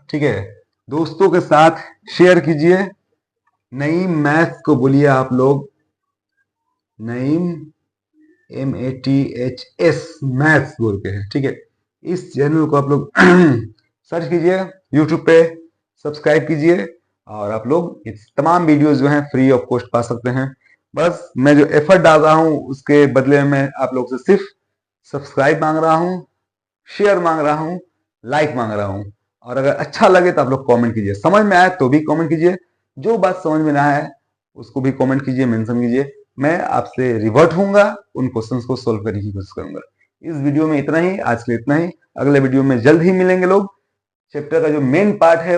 ठीक है। दोस्तों के साथ शेयर कीजिए, नईम मैथ्स को बोलिए आप लोग नईम MATHS मैथ्स बोल के है, ठीक है। इस चैनल को आप लोग सर्च कीजिए यूट्यूब पे, सब्सक्राइब कीजिए और आप लोग इस तमाम वीडियोस जो हैं फ्री ऑफ कॉस्ट पा सकते हैं। बस मैं जो एफर्ट डाल रहा हूं उसके बदले में आप लोग से सिर्फ सब्सक्राइब मांग रहा हूं, शेयर मांग रहा हूं, लाइक मांग रहा हूं। और अगर अच्छा लगे तो आप लोग कमेंट कीजिए, समझ में आए तो भी कमेंट कीजिए, जो बात समझ में ना आए उसको भी कमेंट कीजिए, मेंशन कीजिए। मैं आपसे रिवर्ट होऊंगा, उन क्वेश्चंस को सोल्व करने की कोशिश करूंगा। इस वीडियो में इतना ही, आज के लिए इतना ही। अगले वीडियो में जल्द ही मिलेंगे लोग। चैप्टर का जो मेन पार्ट है